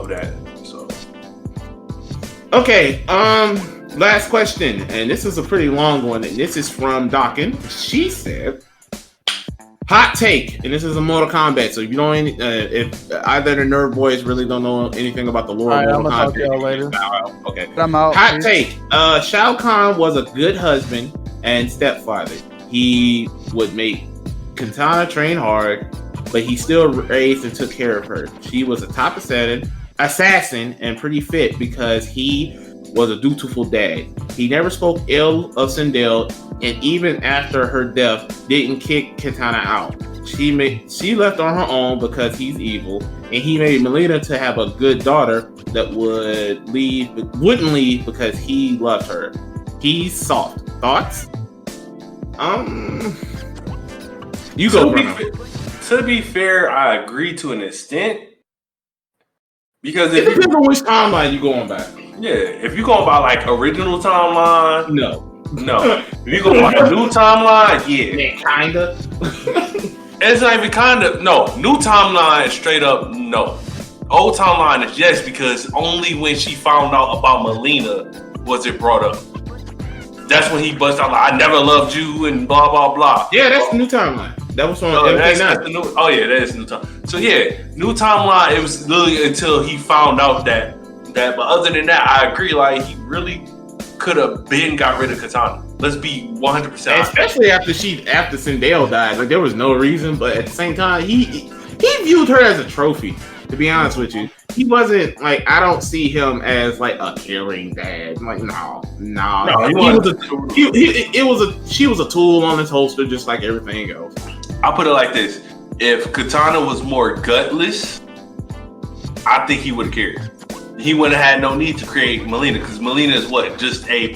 that. So okay, last question, and this is a pretty long one. And this is from Dawkins. She said, "Hot take," and this is a Mortal Kombat. So if you don't, if either the Nerd Boys really don't know anything about the lore of Mortal Kombat, talk later. Okay, I'm out. Hot take: Shao Kahn was a good husband and stepfather. He would make Katana train hard, but he still raised and took care of her. She was a top assassin and pretty fit because he was a dutiful dad. He never spoke ill of Sindel, and even after her death, didn't kick Katana out. She left on her own because he's evil, and he made Melina to have a good daughter that wouldn't leave because he loved her. He's soft. Thoughts? You go. To be fair, I agree to an extent. Because it depends on which timeline you're going by. Yeah, if you're going by like original timeline, no. If you're going by a new timeline, yeah, kinda. It's not even kinda. No, new timeline is straight up no. Old timeline is yes, because only when she found out about Melina was it brought up. That's when he bust out like, "I never loved you" and blah blah blah. Yeah, that's the new timeline. That was on that's the new. Oh yeah, that is new time. So yeah, new timeline. It was literally until he found out that. But other than that, I agree. Like he really could have got rid of Katana. Let's be 100%. Especially after Sindel died. Like there was no reason, but at the same time, he viewed her as a trophy. To be honest with you, he wasn't like, I don't see him as like a caring dad. I'm like no. She was a tool on his holster, just like everything else. I'll put it like this: if Katana was more gutless, I think he would have cared. He wouldn't have had no need to create Melina, because Melina is just a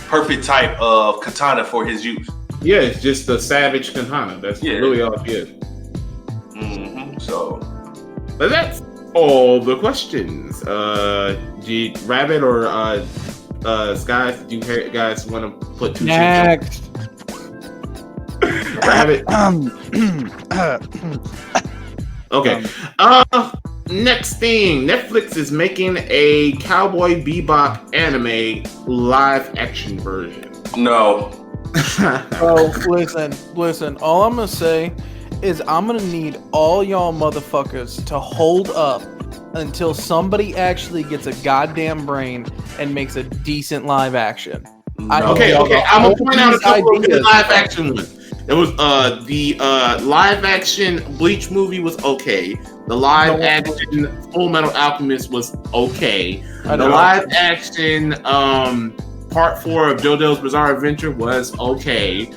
perfect type of katana for his use. Yeah, it's just a savage katana. That's really all it is. Mm-hmm. So, but that's all the questions. Did Rabbit or Skies, do you guys want to put two next? Rabbit. Okay. Next thing, Netflix is making a Cowboy Bebop anime live action version. No. Oh, listen. All I'm gonna say is I'm gonna need all y'all motherfuckers to hold up until somebody actually gets a goddamn brain and makes a decent live action. No. Okay. I'm gonna point out a couple of the live action ones. It was the live action Bleach movie was okay. The live action Full Metal Alchemist was okay. The live action Part 4 of JoJo's Bizarre Adventure was okay.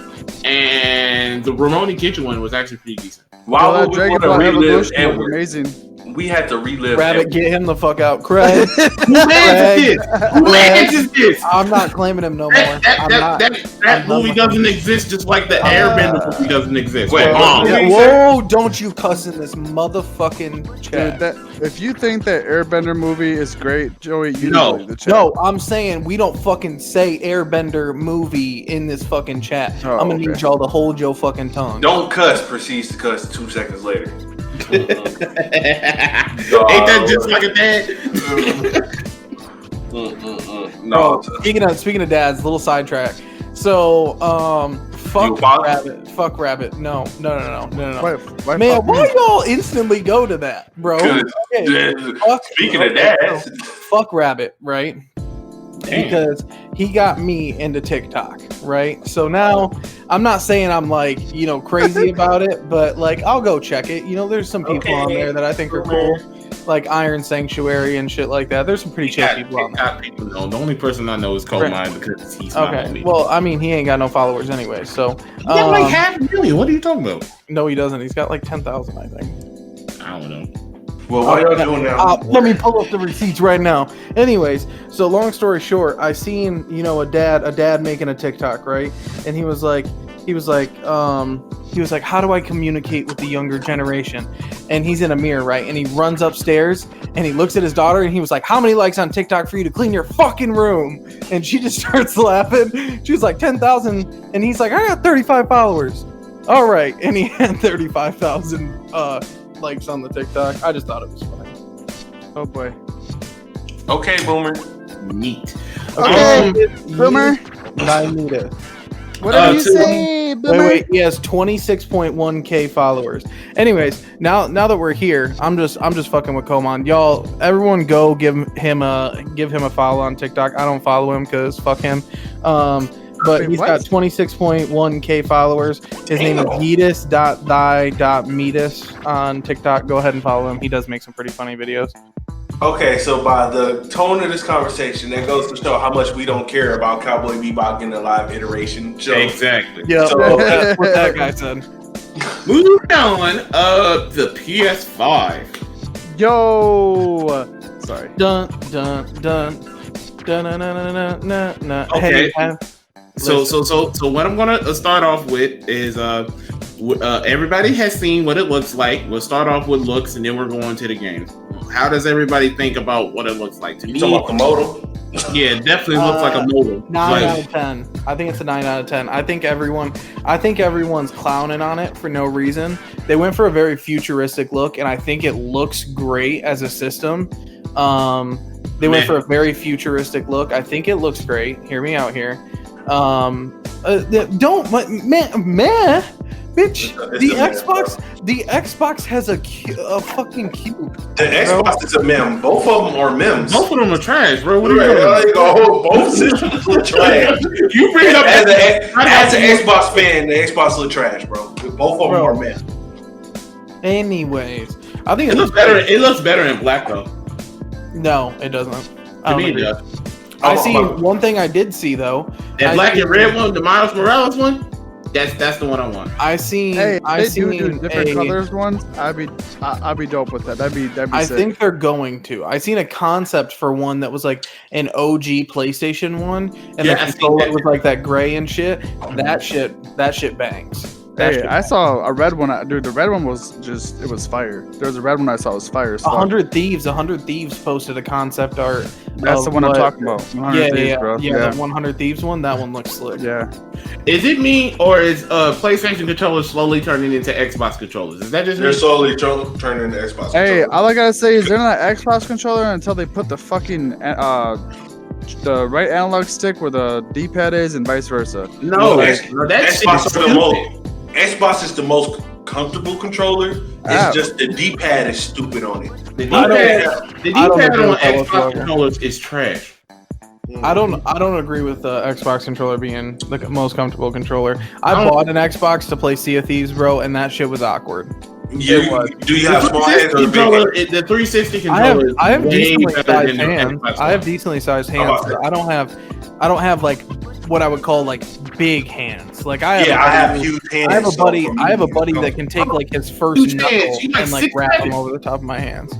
And the Rurouni Kenshin one was actually pretty decent. Why would we want to relive Edward? Amazing. We had to relive Rabbit, get him the fuck out. Craig. Who manages this? I'm not claiming him no more. That movie doesn't exist, just like the Airbender movie doesn't exist. Wait, whoa, don't you cuss in this motherfucking chat. Dude, if you think that Airbender movie is great, Joey, you know the chat. No, I'm saying we don't fucking say Airbender movie in this fucking chat. I'm gonna need y'all to hold your fucking tongue. Don't cuss, proceeds to cuss 2 seconds later. Ain't that just like a dad? No. Speaking of dads, little sidetrack. So, fuck Rabbit. No. Man, why y'all instantly go to that, bro? Speaking of dads, fuck Rabbit, right? Damn. Because he got me into TikTok, right? So now I'm not saying I'm like, crazy about it, but like I'll go check it. There's some people on there that I think are cool, like Iron Sanctuary and shit like that. There's some pretty chill people on there. People know. The only person I know is Colemine because he's my homie. Well, I mean, he ain't got no followers anyway, so he got like 500,000. What are you talking about? No, he doesn't. He's got like 10,000, I think. I don't know. Well, what y'all doing now? Let me pull up the receipts right now. Anyways, so long story short, I seen, a dad making a TikTok, right? And he was like, he was like, how do I communicate with the younger generation? And he's in a mirror, right? And he runs upstairs and he looks at his daughter and he was like, how many likes on TikTok for you to clean your fucking room? And she just starts laughing. She was like 10,000, and he's like, I got 35 followers. All right, and he had 35,000 likes on the TikTok. I just thought it was funny. Oh boy. Okay, Boomer. Neat. Okay, Boomer. I need it. What did you say, Boomer? Wait. He has 26.1k followers. Anyways, now that we're here, I'm just fucking with Koman. Y'all, everyone, go give him a follow on TikTok. I don't follow him because fuck him. But he's got 26.1k followers. His name is yeetus.thy.meetus on TikTok. Go ahead and follow him. He does make some pretty funny videos. Okay, so by the tone of this conversation, that goes to show how much we don't care about Cowboy Bebop getting a live iteration. So, Exactly. Yeah, So- that's what that guy said. Moving on, the PS5. Yo. Sorry. Dun dun dun dun dun dun dun dun. Okay. Hey, So what I'm gonna start off with is everybody has seen what it looks like. We'll start off with looks, and then we're going to the games. How does everybody think about what it looks like? To me, talking about the modem? yeah, it definitely looks like a mobile. 9 out of 10. I think it's a 9 out of 10. I think everyone's clowning on it for no reason. They went for a very futuristic look, and I think it looks great as a system. They went for a very futuristic look. I think it looks great. Hear me out here. Bitch, the Xbox has a fucking cube. The Xbox is a mem. Both of them are mems. Both of them are trash, bro. What are you Right, doing? both systems look trash. You bring it up as an Xbox fan, the Xbox look trash, bro. Both of them are mem. Anyways, I think It looks better. It looks better in black though. No, it doesn't. To me, it does. I see one thing I did see though. That black and red one, the Miles Morales one. That's the one I want. I seen. Hey, I they seen do different a- colors ones. I'd be dope with that. That'd be I sick. think they're going to. I seen a concept for one that was like an OG PlayStation one, and Yeah, the I seen controller that. was like that gray and shit. That shit bangs. That Hey, shit I saw a red one. Dude, the red one was just, it was fire. There was a red one I saw was fire. as fuck. 100 Thieves posted a concept art. That's the one I'm talking about. 100 Thieves, bro. Yeah, the 100 Thieves one. That one looks slick. Yeah. Is it me or is PlayStation controllers slowly turning into Xbox controllers? Is that just They're me? slowly turning into Xbox. Hey, controllers. all I gotta say is they're not an Xbox controller until they put the fucking the right analog stick where the D-pad is, and vice versa. No, X- that shit Xbox is are the most. stupid. Xbox is the most comfortable controller. It's Ah. just the D-pad is stupid on it. The I don't- D-pad agree on with that Xbox whatsoever. controllers is trash. I don't agree with the Xbox controller being the most comfortable controller. I I don't- bought an Xbox to play Sea of Thieves, bro, and that shit was awkward. Do you have small hands or big controller, hands? the 360 I have controller I have is way decently better sized than the hands. Xbox I have One. decently sized How hands. about that? I don't have like what I would call like big hands. Like I have. Yeah, I have huge hands. I have a so buddy. for me, I have a it's buddy that comfortable. can take like his first Huge knuckle hands. You like and like 6'7". wrap them over the top of my hands.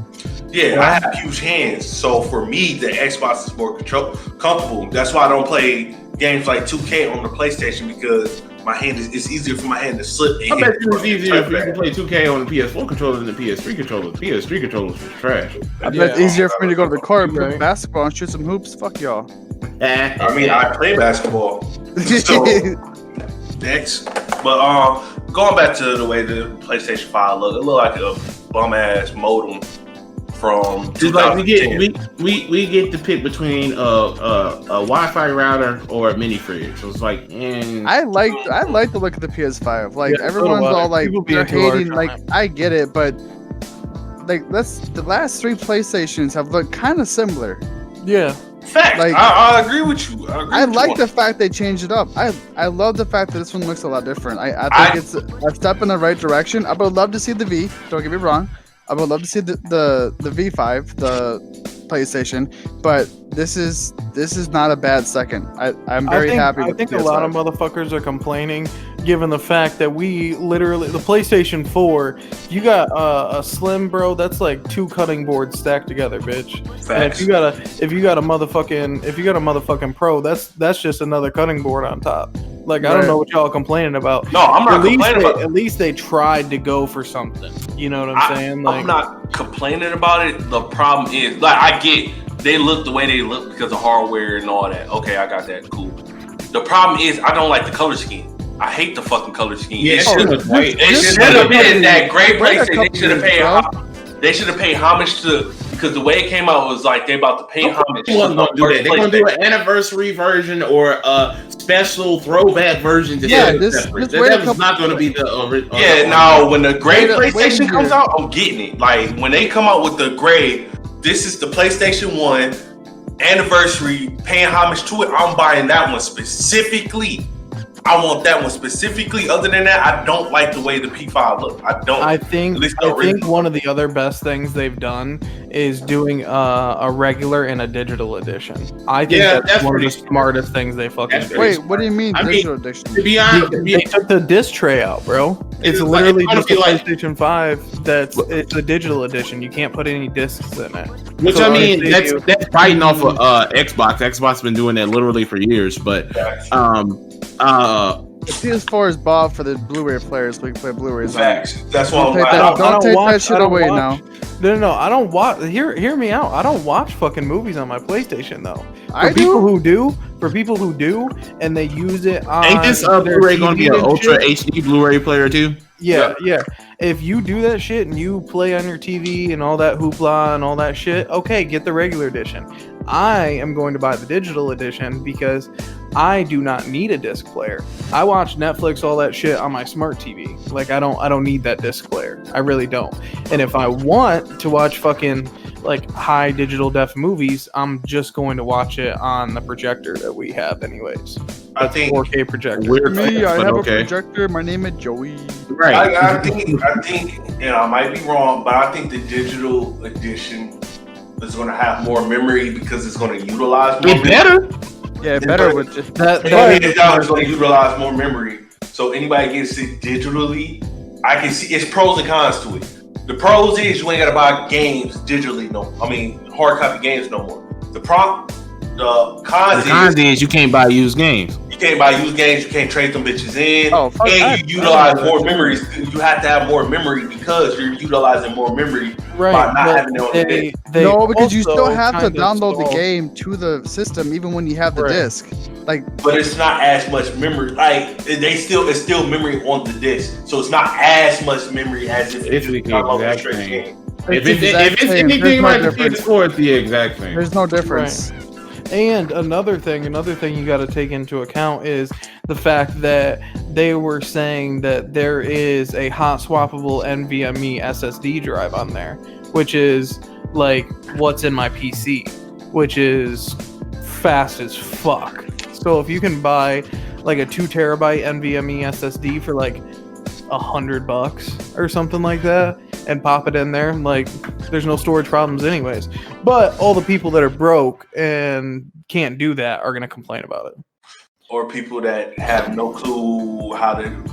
Yeah, I have huge hands, so for me, the Xbox is more comfortable. That's why I don't play games like 2K on the PlayStation, because my hand it's easier for my hand to slip. And I bet hit you it's the easier if you trackpad. can play 2K on the PS4 controller than the PS3 controller. The PS3 controllers was trash. I bet it's easier for me to go to the court and play Right. basketball and shoot some hoops. Fuck y'all. I mean, I play basketball, so next. But going back to the way the PlayStation 5 look, it look like a bum ass modem from It's like 2010. we get to pick between a Wi-Fi router or a mini fridge. So it's like, I like the look of the PS5. Like Yeah, so everyone's do I. all like People be they're too harsh hating. on Like it. I get it, but like the last 3 PlayStations have looked kind of similar. Yeah. Fact, like- I agree with you. I like the fact they changed it up. I love the fact that this one looks a lot different. I think it's a step in the right direction. I would love to see the V. Don't get me wrong. I would love to see the V5, the PlayStation, but this is not a bad second. I'm very happy with I think the a lot of PS5. motherfuckers are complaining, given the fact that we literally the PlayStation 4. You got a slim, bro. That's like 2 cutting boards stacked together, bitch. And Facts. if you got a motherfucking Pro, that's just another cutting board on top. Like, I don't know what y'all complaining about. No, I'm not complaining about it. At least they tried to go for something. You know what I'm saying? Like, I'm not complaining about it. The problem is, like, I get they look the way they look because of hardware and all that. Okay, I got that. Cool. The problem is, I don't like the color scheme. I hate the fucking color scheme. Yeah, it should have been that great PlayStation. They should have paid homage to, because the way it came out was like they about to pay homage. They're gonna do an anniversary version or a special throwback version. That was not gonna be the original. Yeah, now when the gray PlayStation comes out, I'm getting it. Like when they come out with the gray, this is the PlayStation 1 anniversary, paying homage to it. I'm buying that one specifically. I want that one specifically. Other than that, I don't like the way the P5 look. I think one of the other best things they've done is doing a regular and a digital edition. I think that's one of the smartest things they fucking do. Wait, what do you mean digital edition? They took the disc tray out, bro. It's literally just a PlayStation 5 it's a digital edition. You can't put any discs in it. Which, I mean, that's biting off of Xbox. Xbox been doing that literally for years, but the PS4 is bought for the Blu-ray players, so we can play Blu-rays. Facts. That's why don't take that shit away now. No, I don't watch. Hear me out. I don't watch fucking movies on my PlayStation though. For people who do, and they use it on. Ain't this Blu-ray gonna be an Ultra HD Blu-ray player too? Yeah. If you do that shit and you play on your TV and all that hoopla and all that shit, okay, get the regular edition. I am going to buy the digital edition because I do not need a disc player. I watch Netflix, all that shit on my smart TV. Like I don't need that disc player. I really don't. And if I want to watch fucking like high digital def movies, I'm just going to watch it on the projector that we have anyways. I think 4K projector. I have a projector. My name is Joey. Right. I think I might be wrong, but I think the digital edition is going to have more memory because it's going to utilize more. Yeah, better with just that. It's going to utilize more memory. So anybody gets it digitally, I can see it's pros and cons to it. The pros is you ain't got to buy games digitally. Hard copy games no more. The cons is you can't buy used games. You can't buy used games. You can't trade them bitches in. And you utilize more memories. You have to have more memory because you're utilizing more memory by not having it on the disc. No, because you still have to download the game to the system even when you have the disc. But it's not as much memory. Like it's still memory on the disc, so it's not as much memory as if you download the straight game. If it's anything like the PS4, it's the exact thing. There's no difference. Right. And another thing you got to take into account is the fact that they were saying that there is a hot swappable NVMe SSD drive on there, which is like what's in my PC, which is fast as fuck. So if you can buy like a 2 terabyte NVMe SSD for like $100 or something like that and pop it in there, like there's no storage problems anyways. But all the people that are broke and can't do that are going to complain about it. Or people that have no clue how to.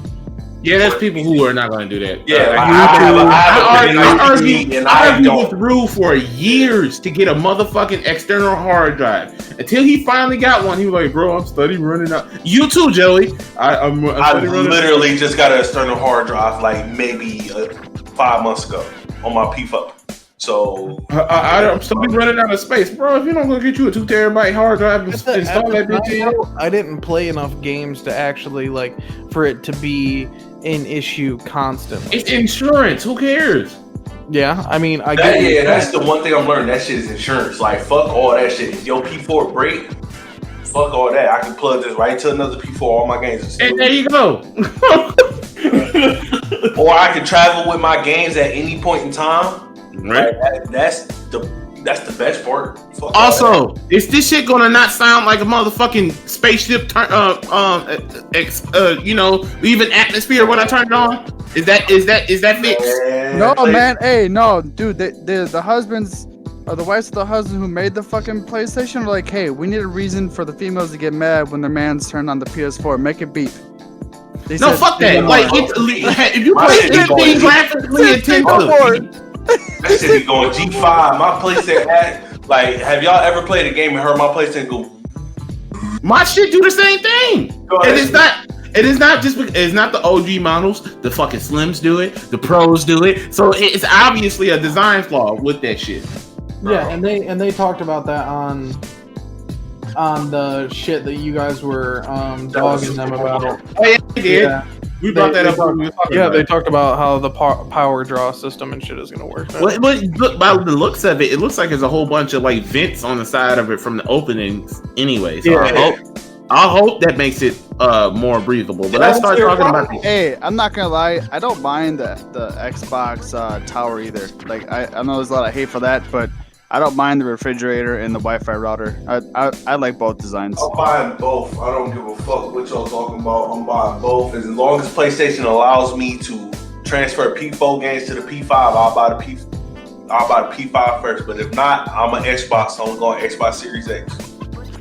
Yeah, there's people who are not going to do that. Yeah, I argued with Rue for years to get a motherfucking external hard drive. Until he finally got one, he was like, "Bro, I'm studying running out." You too, Joey. I literally just got an external hard drive like maybe 5 months ago on my P5. So I'm still running out of space, bro. If you don't go get you a 2 terabyte hard drive and install that bitch, I didn't play enough games to actually like for it to be an issue constantly. It's insurance. Who cares? Yeah, I mean, that's the one thing I'm learning. That shit is insurance. Like, fuck all that shit. If your P4 break, fuck all that. I can plug this right to another P4. All my games. And there you go. Or I can travel with my games at any point in time. Right. That's the best part. Fuck also, is this shit gonna not sound like a motherfucking spaceship? Leaving atmosphere when I turn it on? Is that fixed? No, man. Hey, no, dude. The husbands or the wives of the husband who made the fucking PlayStation are like, hey, we need a reason for the females to get mad when their man's turned on the PS4. Make it beep. No, fuck that. Like, if you play anything graphically intensive. That shit be going G5. My PlayStation, like, have y'all ever played a game and heard my PlayStation go? My shit do the same thing. And it's not. It is not just. It's not the OG models. The fucking Slims do it. The Pros do it. So it's obviously a design flaw with that shit. Yeah, and they talked about that on the shit that you guys were dogging them about. Oh yeah, they did. Yeah. We brought that up. They talked about how the power draw system and shit is gonna work. But look, by the looks of it, it looks like there's a whole bunch of like vents on the side of it from the openings. Anyway, so I hope that makes it more breathable. But let's start talking about. Hey, I'm not gonna lie, I don't mind the Xbox tower either. Like I know there's a lot of hate for that, but I don't mind the refrigerator and the Wi-Fi router. I like both designs. I'm buying both. I don't give a fuck what y'all talking about. I'm buying both. As long as PlayStation allows me to transfer P4 games to the P5, I'll buy the P5 first. But if not, I'm an Xbox. So I'm going Xbox Series X.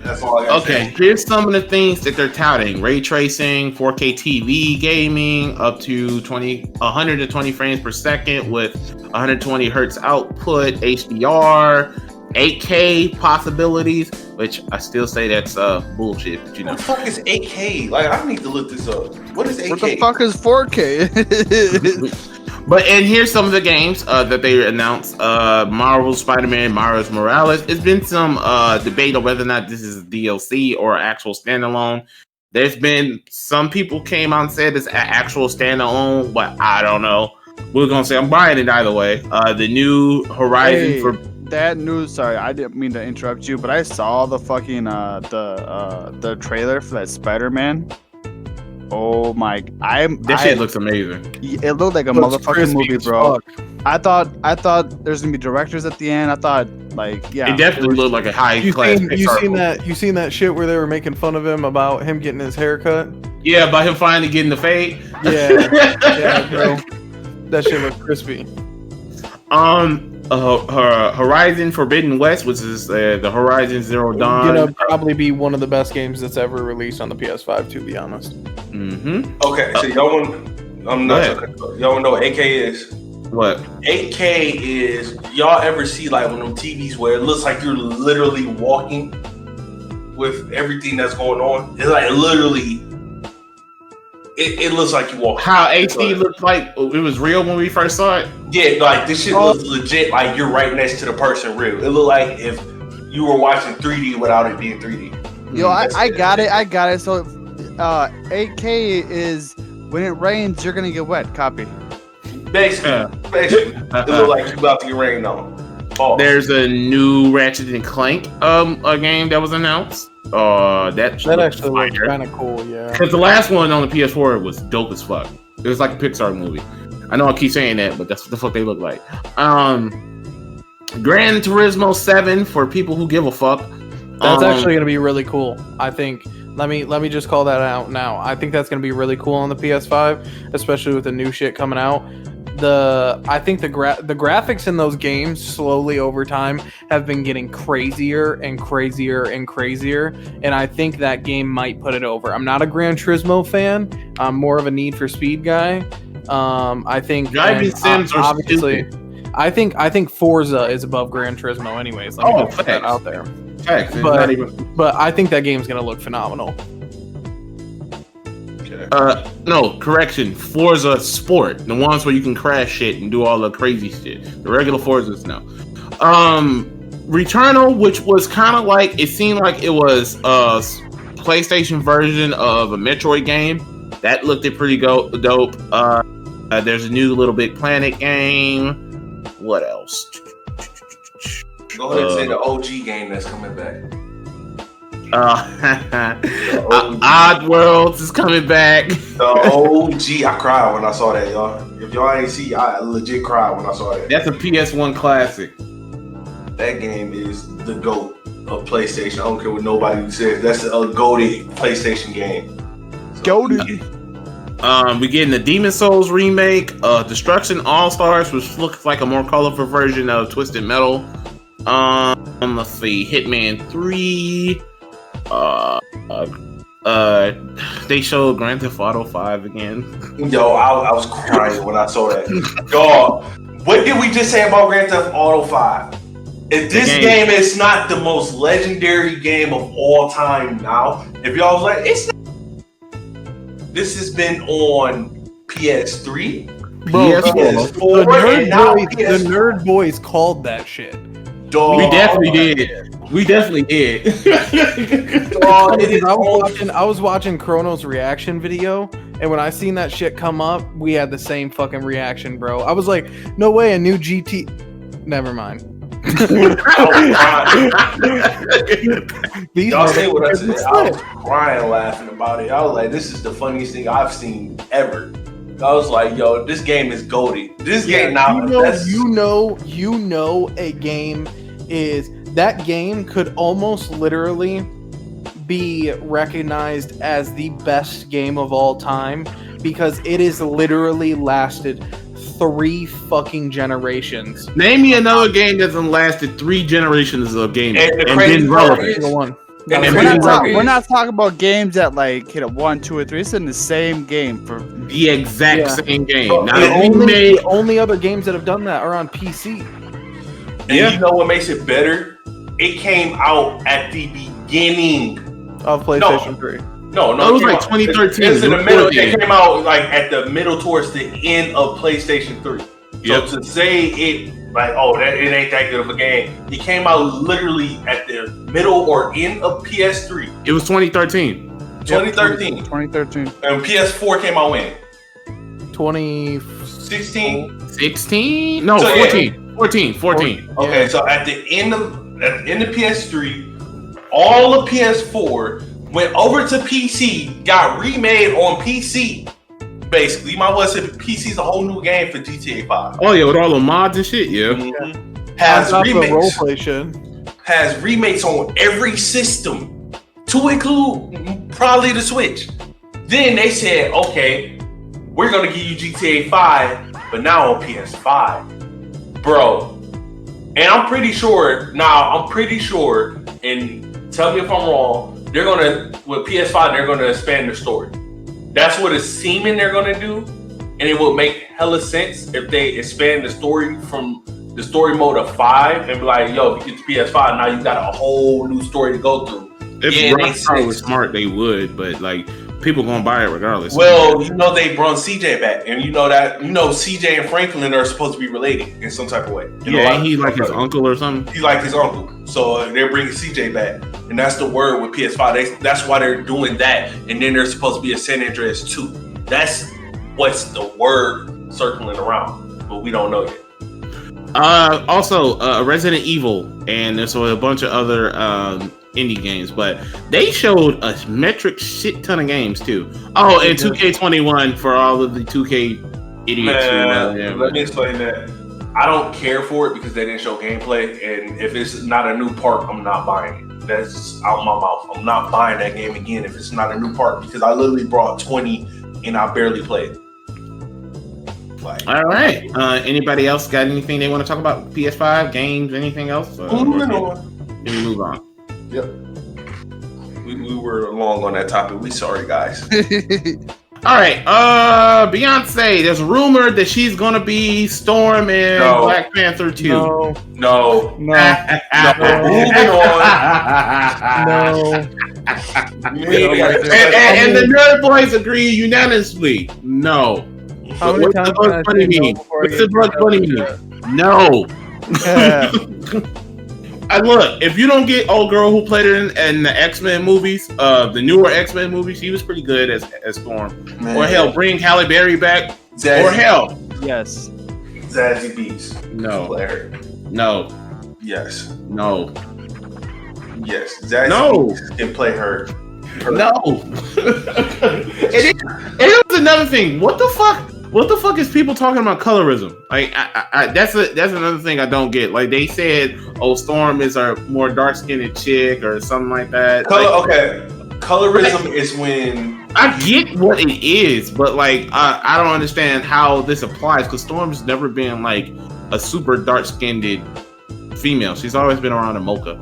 That's all I got. Okay, here's some of the things that they're touting: ray tracing, 4K TV gaming, up to 120 frames per second with 120 hertz output, HDR, 8K possibilities. Which I still say that's bullshit. But What the fuck is 8K? Like, I need to look this up. What is 8K? What the fuck is 4K? But and here's some of the games that they announced: Marvel Spider-Man, Miles Morales. It's been some debate on whether or not this is a DLC or an actual standalone. There's been some people came out and said it's an actual standalone, but I don't know. We're gonna say I'm buying it either way. The new Horizon for that news. Sorry, I didn't mean to interrupt you, but I saw the fucking the trailer for that Spider-Man. Oh my! Shit looks amazing. It looked like a motherfucking movie, bro. I thought there's gonna be directors at the end. I thought it definitely looked like a high class. You seen that shit where they were making fun of him about him getting his hair cut? Yeah, by him finally getting the fade. Yeah, bro. That shit looked crispy. Horizon Forbidden West, which is the Horizon Zero Dawn. Gonna probably be one of the best games that's ever released on the PS5, to be honest. Mm-hmm. Okay, so y'all want to know what 8K is? What? 8K is, y'all ever see like one of them TVs where it looks like you're literally walking with everything that's going on? It's like literally, it looks like you walk. How HD looked like it was real when we first saw it? Yeah, like this shit looks legit, like you're right next to the person real. It looked like if you were watching 3D without it being 3D. Yo, I got it. So 8K is when it rains, you're gonna get wet. Copy. Basically, it look like you about to get rained on. Pause. There's a new Ratchet and Clank a game that was announced. That actually looks kind of cool, yeah. Because the last one on the PS4 was dope as fuck. It was like a Pixar movie. I know I keep saying that, but that's what the fuck they look like. Gran Turismo 7 for people who give a fuck. That's actually gonna be really cool. I think. Let me just call that out now. I think that's gonna be really cool on the PS5, especially with the new shit coming out. I think the graphics in those games slowly over time have been getting crazier and crazier and crazier, and I think that game might put it over. I'm not a Gran Turismo fan. I'm more of a Need for Speed guy. I think driving sims are obviously. I think Forza is above Gran Turismo, anyways. Let me put that out there. Facts. But I think that game's gonna look phenomenal. No, correction. Forza Sport, the ones where you can crash shit and do all the crazy shit. The regular Forzas, no. Returnal, which was kind of like, it seemed like it was a PlayStation version of a Metroid game. That looked pretty dope. There's a new Little Big Planet game. What else? Go ahead and say the OG game that's coming back. Odd Worlds is coming back. The OG. I cried when I saw that, y'all. If y'all ain't see, I legit cried when I saw that. That's a PS1 classic. That game is the GOAT of PlayStation. I don't care what nobody says. That's a GOATed PlayStation game. GOATed. We're getting the Demon Souls remake, Destruction All-Stars, which looks like a more colorful version of Twisted Metal. Let's see, Hitman 3. They showed Grand Theft Auto 5 again. Yo, I was crying when I saw that. Dog, what did we just say about Grand Theft Auto 5? If this game is not the most legendary game of all time now, if y'all was like, it's not. This has been on PS3, Bro, PS4, and now PS4. The Nerd Boys called that shit. Dog. We definitely did. We definitely did. I was watching Chrono's reaction video, and when I seen that shit come up, we had the same fucking reaction, bro. I was like, no way, a new GT. Never mind. Y'all say what I said. I was crying laughing about it. I was like, this is the funniest thing I've seen ever. I was like, yo, this game is goated. This game now. You know, a game is that game could almost literally be recognized as the best game of all time because it is literally lasted 3 fucking generations. Name me another game that's lasted 3 generations of gaming and been relevant. We're not talking about games that like hit a 1, 2, or 3. It's in the same game for the exact same game. The only other games that have done that are on PC. And you know what makes it better? It came out at the beginning of PlayStation 3. No, it was like 2013. It was in the middle. It came out like at the middle towards the end of PlayStation 3. So to say it like, oh, it ain't that good of a game. It came out literally at the middle or end of PS3. It was 2013. 2013. 2013. And PS4 came out when? 2016. 16? No, so 14. Yeah. 14. Okay, so at the end of PS3, all of PS4 went over to PC, got remade on PC. Basically, you might want to say PC's a whole new game for GTA 5. Oh yeah, with all the mods and shit, yeah. Mm-hmm. Has remakes on every system, to include probably the Switch. Then they said, okay, we're gonna give you GTA 5, but now on PS5, bro. And I'm pretty sure, and tell me if I'm wrong, with PS5, they're gonna expand their story. That's what it's seeming they're gonna do, and it will make hella sense if they expand the story from the story mode of 5 and be like, yo, if you get to PS5, now you got a whole new story to go through. If Rockstar was smart, they would, but like people gonna buy it regardless. Well, they brought CJ back, and CJ and Franklin are supposed to be related in some type of way. He's like his uncle or something. He's like his uncle, so they're bringing CJ back, and that's the word with PS5. That's why they're doing that, and then there's supposed to be a San Andreas 2. That's what's the word circling around, but we don't know yet. Also, Resident Evil, and there's a bunch of other indie games, but they showed a metric shit ton of games too. Oh, and 2K21 for all of the 2K idiots. Let me explain that. I don't care for it because they didn't show gameplay, and if it's not a new part, I'm not buying it. That's just out my mouth. I'm not buying that game again if it's not a new part because I literally brought 20 and I barely played. All right. Anybody else got anything they want to talk about? PS5 games? Anything else? Moving on. Then we move on. Yep. We were long on that topic. We sorry, guys. All right. Beyonce. There's rumored that she's gonna be Storm in Black Panther 2. No. Moving on. And the Nerd Boys agree unanimously. No. How many times What's the Bugs Bunny mean? No. And look, if you don't get old girl who played it in the X-Men movies, the newer X-Men movies, she was pretty good as Storm. Man. Or hell, bring Halle Berry back. Or hell, yes, Zazie Beetz. No. No. Yes. No. Yes. Zazie Beetz can play her. No. It was another thing. What the fuck? What the fuck is people talking about colorism? Like, that's another thing I don't get. Like, they said, "Oh, Storm is a more dark-skinned chick" or something like that. Colorism is when I get what it is, but like, I don't understand how this applies because Storm's never been like a super dark-skinned female. She's always been around a mocha.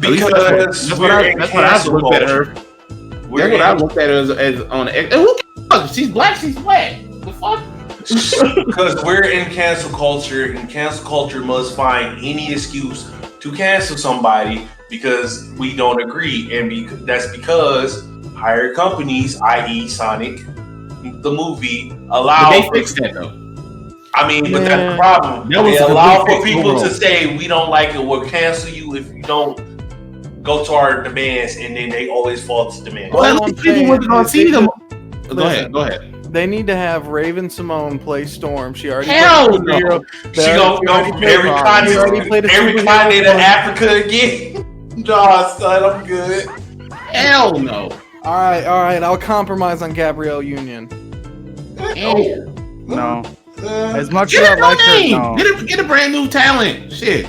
Because that's what I've looked at her. That's what I looked at her as on. And who cares? She's black. She's black. The fuck? Because we're in cancel culture, and cancel culture must find any excuse to cancel somebody because we don't agree, and that's because higher companies, i.e., Sonic, the movie, allow. But they fixed that though. I mean, but that's the problem. They allow for people to say we don't like it, we'll cancel you if you don't go to our demands, and then they always fall to demands. Well, people were going to see them. Go ahead. They need to have Raven Simone play Storm. She already played no. She gonna go from every continent of Africa again. Nah, son, I'm good. Hell no. All right. I'll compromise on Gabrielle Union. No. As much as Get I like her, no. Get a brand new talent. Shit.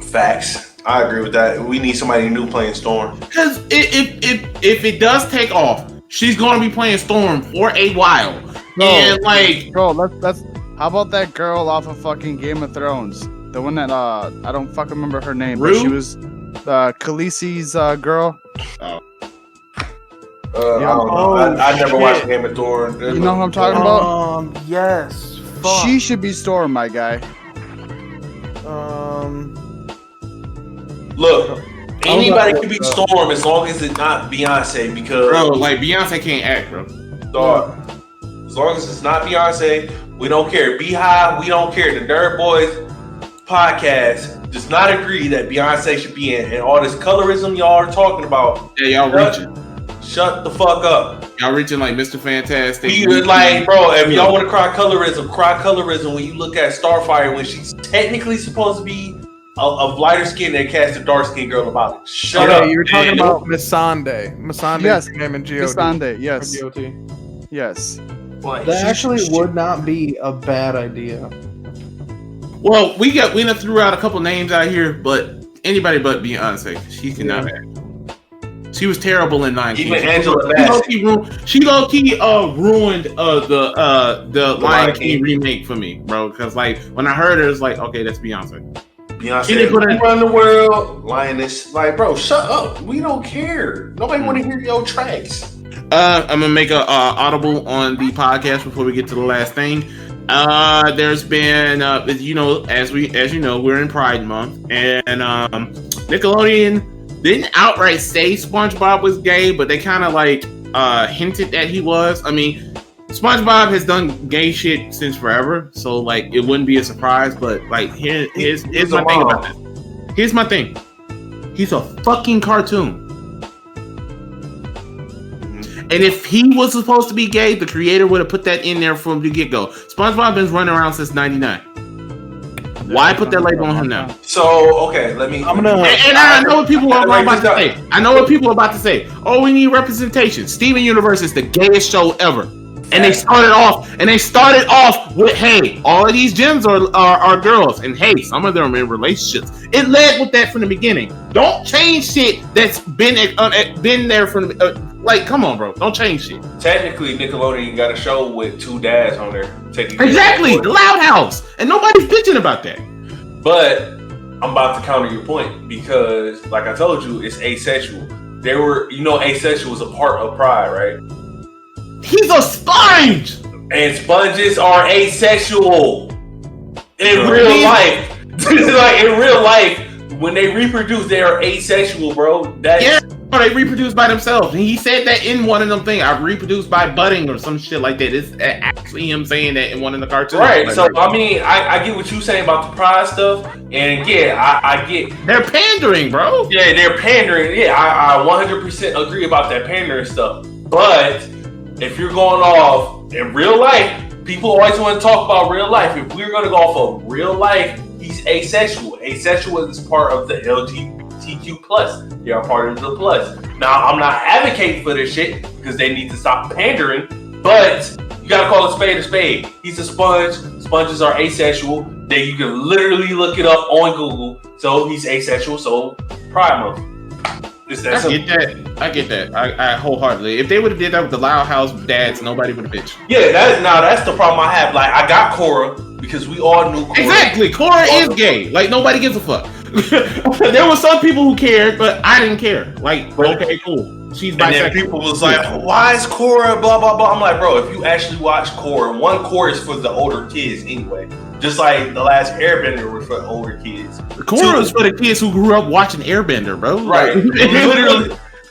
Facts. I agree with that. We need somebody new playing Storm. Because if it does take off, she's going to be playing Storm for a while. And like, bro, let's. How about that girl off of fucking Game of Thrones? The one that I don't fucking remember her name, but she was Khaleesi's girl. I don't know. I never watched Game of Thrones. You know what I'm talking about? Yes. Fuck. She should be Storm, my guy. Look, anybody can be Storm as long as it's not Beyonce, because bro, like Beyonce can't act, bro. Dog. As long as it's not Beyonce, we don't care. Beehive, we don't care. The NerdBois podcast does not agree that Beyonce should be in, and all this colorism y'all are talking about. Yeah, y'all reaching. Shut the fuck up. Y'all reaching like Mr. Fantastic. Like, bro, if y'all want to cry colorism when you look at Starfire when she's technically supposed to be a lighter skin that cast a dark skin girl about it. Shut up. You were talking about Missandei. Yes, name in GOT. Missandei, yes. GOT. Yes. That actually would not be a bad idea. Well, we done threw out a couple names out here, but anybody but Beyonce, she cannot act. She was terrible in 9 King. Even Angela Bassett. She low-key ruined the Lion King remake for me, bro. Because like when I heard her, it's like, okay, that's Beyonce. Beyonce run the world, Lioness. Like, bro, shut up. We don't care. Nobody want to hear your tracks. I'm gonna make a audible on the podcast before we get to the last thing. There's been, as you know, we're in Pride Month, and Nickelodeon didn't outright say SpongeBob was gay, but they kind of like hinted that he was. I mean, SpongeBob has done gay shit since forever, so like it wouldn't be a surprise. But like, here's my thing about this. Here's my thing. He's a fucking cartoon. And if he was supposed to be gay, the creator would have put that in there from the get-go. SpongeBob been running around since '99. Why put that label on him now? So, okay, let me. And I know what people are about to say. I know what people are about to say. Oh, we need representation. Steven Universe is the gayest show ever. And they started off with, hey, all of these gems are girls, and hey, some of them are in relationships. It led with that from the beginning. Don't change shit that's been there from like, come on, bro. Don't change shit. Technically, Nickelodeon got a show with 2 dads on there. Exactly, the Loud House, and nobody's bitching about that. But I'm about to counter your point because, like I told you, it's asexual. Asexual is a part of Pride, right? He's a sponge! And sponges are asexual. In real life. Like, in real life, when they reproduce, they are asexual, bro. They reproduce by themselves. And he said that in one of them things. I reproduced by budding or some shit like that. It's actually him saying that in one of the cartoons. Right, so, I mean, I get what you're saying about the Pride stuff. And, yeah, I get... They're pandering, bro. Yeah, they're pandering. Yeah, I 100% agree about that pandering stuff. But... if you're going off in real life, people always want to talk about real life. If we're going to go off of real life, he's asexual. Asexual is part of the LGBTQ plus. They are part of the plus. Now, I'm not advocating for this shit because they need to stop pandering, but you got to call a spade a spade. He's a sponge. Sponges are asexual. Then you can literally look it up on Google. So he's asexual. So Pride Month. I get that. I wholeheartedly. If they would have did that with the Loud House dads, nobody would have bitched. Yeah, that's the problem I have. Like, I got Cora because we all knew Cora. Exactly, Cora is gay. Like, nobody gives a fuck. There were some people who cared, but I didn't care. Like, okay, cool. she's and then people was like, why is Korra blah blah blah? I'm like, bro, if you actually watch Korra, one Korra is for the older kids anyway. Just like the last Airbender was for older kids. Korra was for the kids who grew up watching Airbender, bro. Right.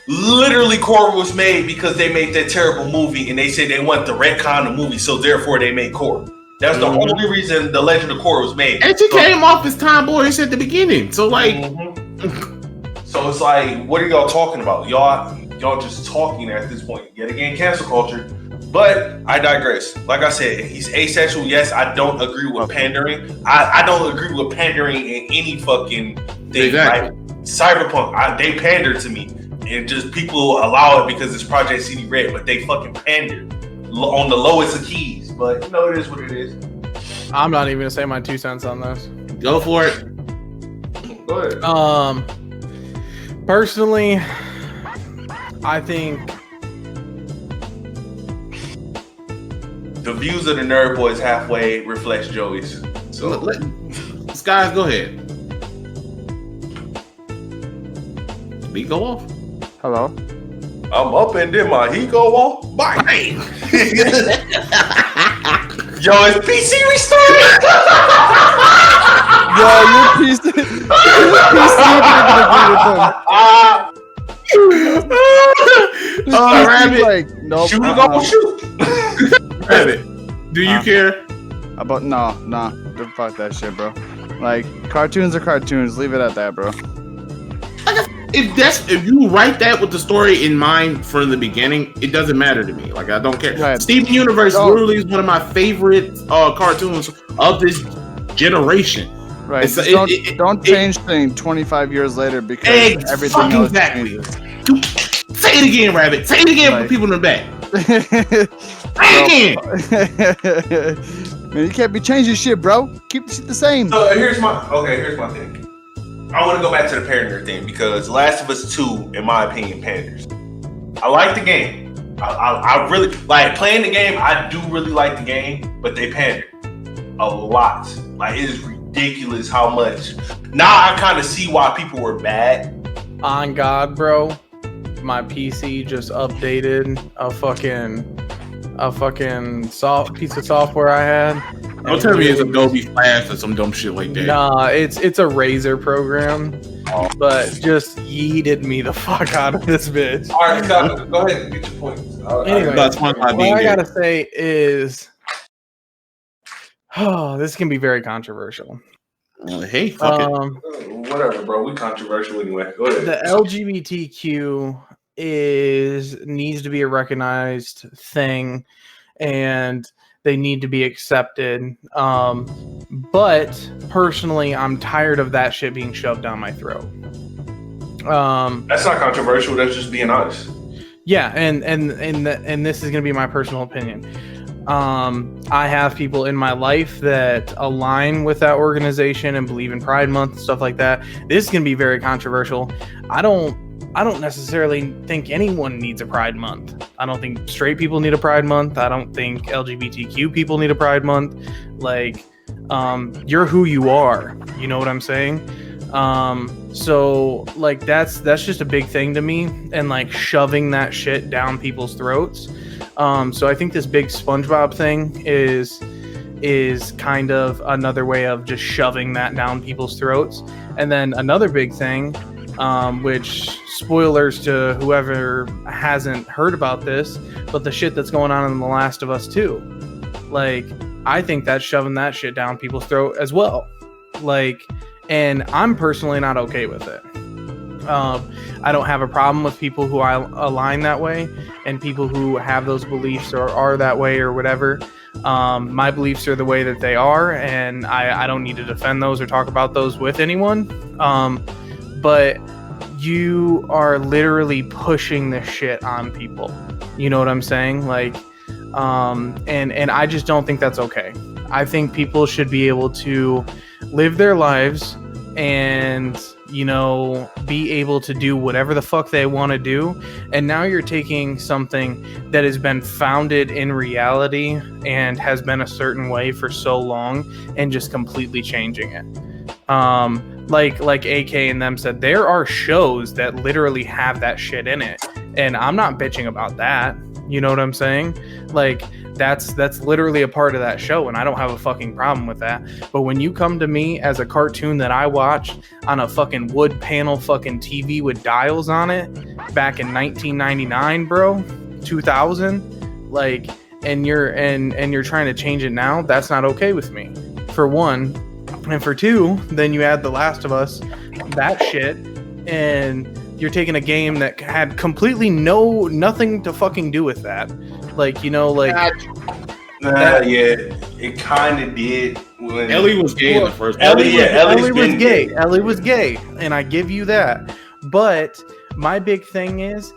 Literally, Korra was made because they made that terrible movie, and they said they want to retcon the movie, so therefore they made Korra. That's the only reason the Legend of Korra was made. And she came off as tomboyish at the beginning, so like. So it's like, what are y'all talking about? Y'all just talking at this point. Yet again, cancel culture. But I digress. Like I said, he's asexual. Yes, I don't agree with pandering. I don't agree with pandering in any fucking thing. Exactly. Like Cyberpunk, they pander to me. And just people allow it because it's Project CD Red, but they fucking pander on the lowest of keys. But you know, it is what it is. I'm not even gonna say my 2 cents on this. Go for it. Go ahead. Personally, I think the views of the Nerd Boys halfway reflects Joey's. So Skies, go ahead. Beat go off. Hello. I'm up and then my heat go off. Bang! Yo, is PC restored? Yo, your PC. Rabbit. Like, nope. Shoot, go shoot. Rabbit, do you care? About nah. Fuck that shit, bro. Like, cartoons are cartoons. Leave it at that, bro. If you write that with the story in mind from the beginning, it doesn't matter to me. Like, I don't care. Right. Steven Universe literally is one of my favorite cartoons of this generation. Right. Don't change things 25 years later because everything else changes. Say it again, Rabbit. Say it again for people in the back. Say it again. Man, you can't be changing shit, bro. Keep the shit the same. So here's my thing. I want to go back to the pander thing because Last of Us 2, in my opinion, panders. I like the game. I really like playing the game. I do really like the game, but they pander a lot. Like, it is ridiculous how much. Now I kind of see why people were mad. On God, bro, my PC just updated a fucking piece of software I had. Don't tell me it's Adobe Flash or some dumb shit like that. Nah, it's a Razer program, but just yeeted me the fuck out of this bitch. All right, go ahead and get your points. Anyway, what I gotta say is, this can be very controversial. Hey, fuck it. Whatever, bro. We controversial anyway. Go ahead. The LGBTQ needs to be a recognized thing, and they need to be accepted. But personally, I'm tired of that shit being shoved down my throat. That's not controversial. That's just being honest. Yeah, and this is gonna be my personal opinion. I have people in my life that align with that organization and believe in Pride Month and stuff like that. This is gonna be very controversial. I don't necessarily think anyone needs a Pride Month. I don't think straight people need a Pride Month. I don't think LGBTQ people need a Pride Month. Like, you're who you are. You know what I'm saying? So like that's just a big thing to me, and like shoving that shit down people's throats. So I think this big SpongeBob thing is kind of another way of just shoving that down people's throats. And then another big thing, which spoilers to whoever hasn't heard about this, but the shit that's going on in The Last of Us 2. Like, I think that's shoving that shit down people's throat as well. Like, and I'm personally not okay with it. I don't have a problem with people who align that way and people who have those beliefs or are that way or whatever. My beliefs are the way that they are, and I don't need to defend those or talk about those with anyone. But you are literally pushing this shit on people. You know what I'm saying? Like, and I just don't think that's okay. I think people should be able to live their lives and, you know, be able to do whatever the fuck they want to do. And now you're taking something that has been founded in reality and has been a certain way for so long and just completely changing it. Like AK and them said, there are shows that literally have that shit in it. and I'm not bitching about that. You know what I'm saying? Like, that's literally a part of that show, and I don't have a fucking problem with that. But when you come to me as a cartoon that I watched on a fucking wood panel fucking TV with dials on it back in 1999, bro, 2000, like, and you're trying to change it now, that's not okay with me, for one. And for two, then you add The Last of Us, that shit, and you're taking a game that had completely nothing to fucking do with that. Like, you know, like... yeah, it kind of did. When Ellie was gay in the first Ellie was gay. Ellie was gay, and I give you that. But my big thing is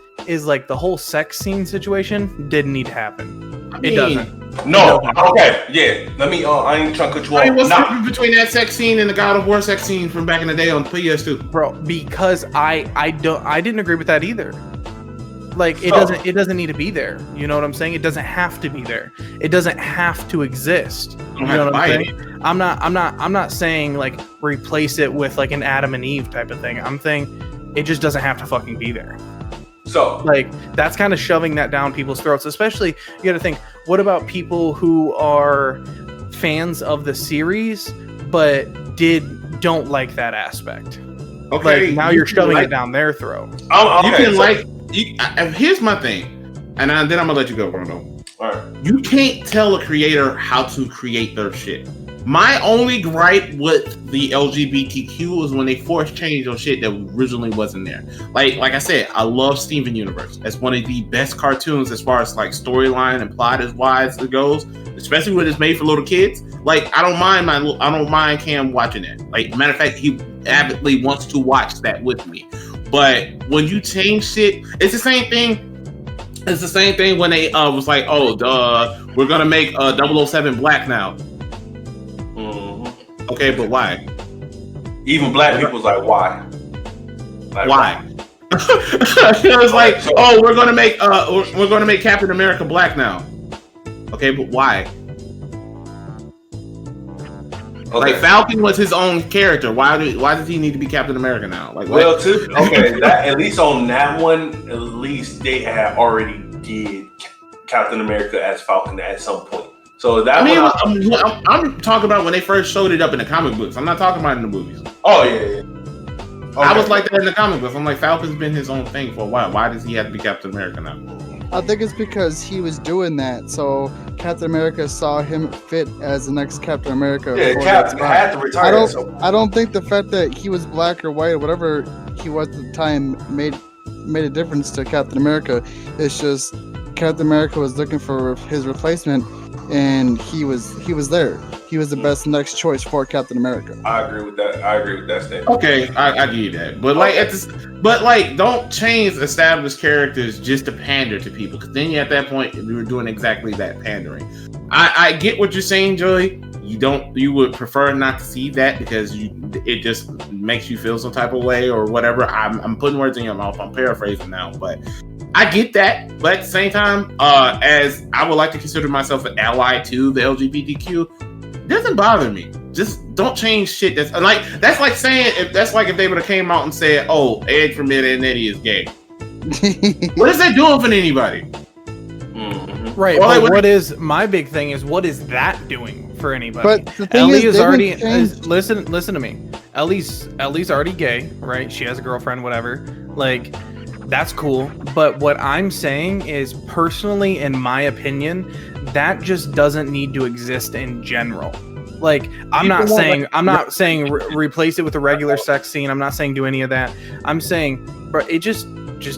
like the whole sex scene situation didn't need to happen. It doesn't. No, okay, yeah. Let me. I ain't trying to cut you off. What's the difference between that sex scene and the God of War sex scene from back in the day on PS2, bro? Because I didn't agree with that either. Like, it doesn't need to be there. You know what I'm saying? It doesn't have to be there. It doesn't have to exist. You know what I'm saying? I'm not saying like replace it with like an Adam and Eve type of thing. I'm saying it just doesn't have to fucking be there. So, like, that's kind of shoving that down people's throats. Especially, you got to think, what about people who are fans of the series but don't like that aspect? Okay, like, now you're shoving it down their throat. Here's my thing, and then I'm gonna let you go, Bruno. All right. You can't tell a creator how to create their shit. My only gripe with the LGBTQ is when they force change on shit that originally wasn't there. Like I said, I love Steven Universe. That's one of the best cartoons as far as like storyline and plot as wise as it goes, especially when it's made for little kids. Like, I don't mind Cam watching it. Like, matter of fact, he avidly wants to watch that with me. But when you change shit, it's the same thing. It's the same thing when they was like, we're gonna make 007 black now. Okay, but why? Even black people's like, why? Like, why? It was like, we're gonna make Captain America black now. Okay, but why? Okay. Like, Falcon was his own character. Why does he need to be Captain America now? Like, at least on that one, at least they had already did Captain America as Falcon at some point. So that I'm talking about when they first showed it up in the comic books. I'm not talking about in the movies. Oh yeah. Okay. I was like that in the comic books. I'm like, Falcon's been his own thing for a while. Why does he have to be Captain America now? I think it's because he was doing that, so Captain America saw him fit as the next Captain America. Yeah, Captain had to retire. I don't think the fact that he was black or white or whatever he was at the time made a difference to Captain America. It's just Captain America was looking for his replacement, and he was there. He was the best next choice for Captain America. I agree with that statement. Okay, I give you that. But don't change established characters just to pander to people, because then at that point we were doing exactly that, pandering. I get what you're saying, Joey. You would prefer not to see that because it just makes you feel some type of way or whatever. I'm putting words in your mouth. I'm paraphrasing now, but I get that. But at the same time, as I would like to consider myself an ally to the LGBTQ, it doesn't bother me. Just don't change shit. That's like saying if they would have came out and said, "Oh, Ed from Ed and Eddie is gay." What is that doing for anybody? Mm-hmm. Right. But what is my big thing is what is that doing for anybody? But the thing Ellie is already listen to me. Ellie's already gay, right? She has a girlfriend, whatever. Like, that's cool. But what I'm saying is, personally, in my opinion, that just doesn't need to exist in general. Like, I'm not saying replace it with a regular sex scene. I'm not saying do any of that. I'm saying, bro, it just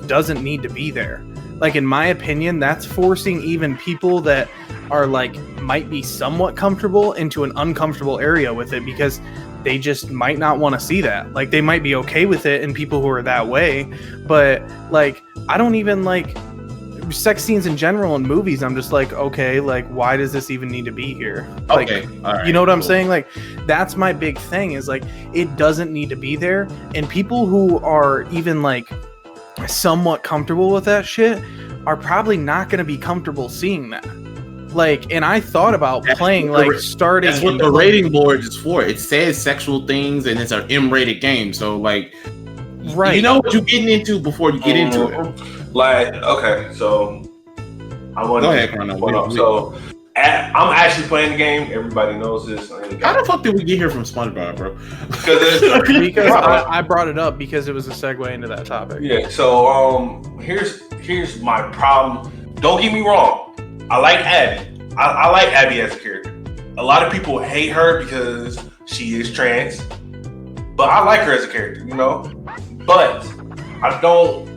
doesn't need to be there. Like, in my opinion, that's forcing even people that are like might be somewhat comfortable into an uncomfortable area with it, because they just might not want to see that. Like, they might be okay with it, and people who are that way, but like, I don't even like sex scenes in general in movies. I'm just like, okay, like, why does this even need to be here? Like, okay, all right, you know what I'm saying? Like, that's my big thing, is like, it doesn't need to be there. And people who are even like somewhat comfortable with that shit are probably not going to be comfortable seeing that. Like, and I thought about starting. That's what the rating board is for. It says sexual things, and it's an M-rated game. So, like, right, you know what you're getting into before you get into it. Like, okay, so I want Go ahead, Chrono. So I'm actually playing the game. Everybody knows this. How the fuck did we get here from SpongeBob, bro? Because I brought it up because it was a segue into that topic. Yeah. So here's my problem. Don't get me wrong. I like Abby. I like Abby as a character. A lot of people hate her because she is trans, but I like her as a character, you know. But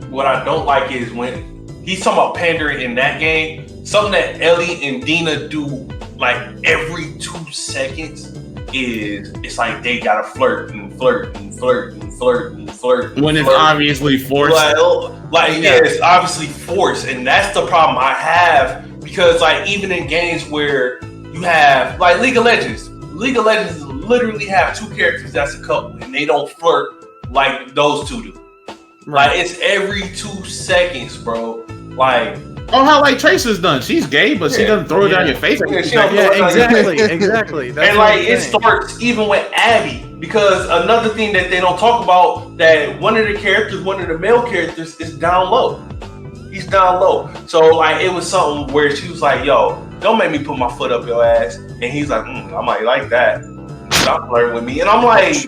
what I don't like is when he's talking about pandering in that game. Something that Ellie and Dina do like every 2 seconds is it's like they gotta flirt and flirt and flirt and flirt and flirt. When it's obviously forced. Yeah, it's obviously forced, and that's the problem I have because like even in games where you have like League of Legends literally have 2 characters that's a couple, and they don't flirt like those 2 do. Right. Like it's every 2 seconds, bro. Like. Oh, how like Tracer's done. She's gay, but she doesn't throw it down your face. Exactly. And like it starts even with Abby because another thing that they don't talk about that one of the male characters is down low. He's down low. So like it was something where she was like, "Yo, don't make me put my foot up your ass," and he's like, "I might like that. Stop flirting with me." And I'm like,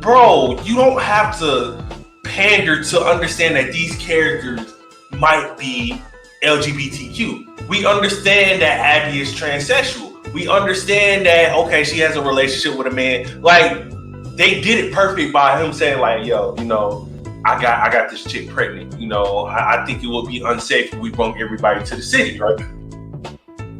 "Bro, you don't have to pander to understand that these characters might be LGBTQ. We understand that Abby is transsexual. We understand that, okay, she has a relationship with a man. Like, they did it perfect by him saying, like, yo, you know, I got this chick pregnant. You know, I think it would be unsafe if we brought everybody to the city, right?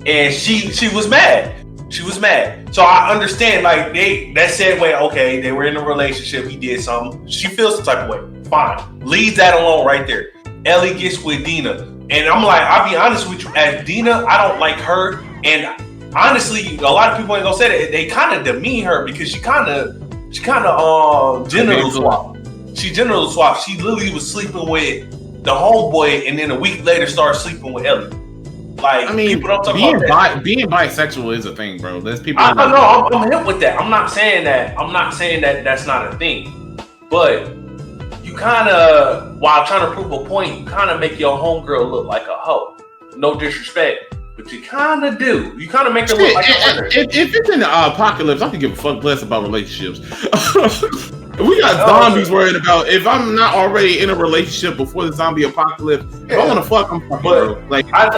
And she was mad. She was mad. So I understand, like, that said, wait, okay, they were in a relationship. He did something. She feels some type of way. Fine. Leave that alone right there. Ellie gets with Dina. And I'm like, I'll be honest with you, as Dina, I don't like her. And honestly, a lot of people ain't gonna say that. They kind of demean her because she kind of genital swap. She genital swap. She literally was sleeping with the homeboy, and then a week later started sleeping with Ellie. Like, I mean, people don't talk about that. Being bisexual is a thing, bro. There's people. I know. I'm hip with that. I'm not saying that that's not a thing, but. Kind of, while trying to prove a point, you kind of make your homegirl look like a hoe. No disrespect, but you kind of do. You kind of make her look like a winner. If it's in the apocalypse, I can give a fuck less about relationships. We got zombies worried about. If I'm not already in a relationship before the zombie apocalypse, if I want to fuck, I'm fucking, bro. Like, I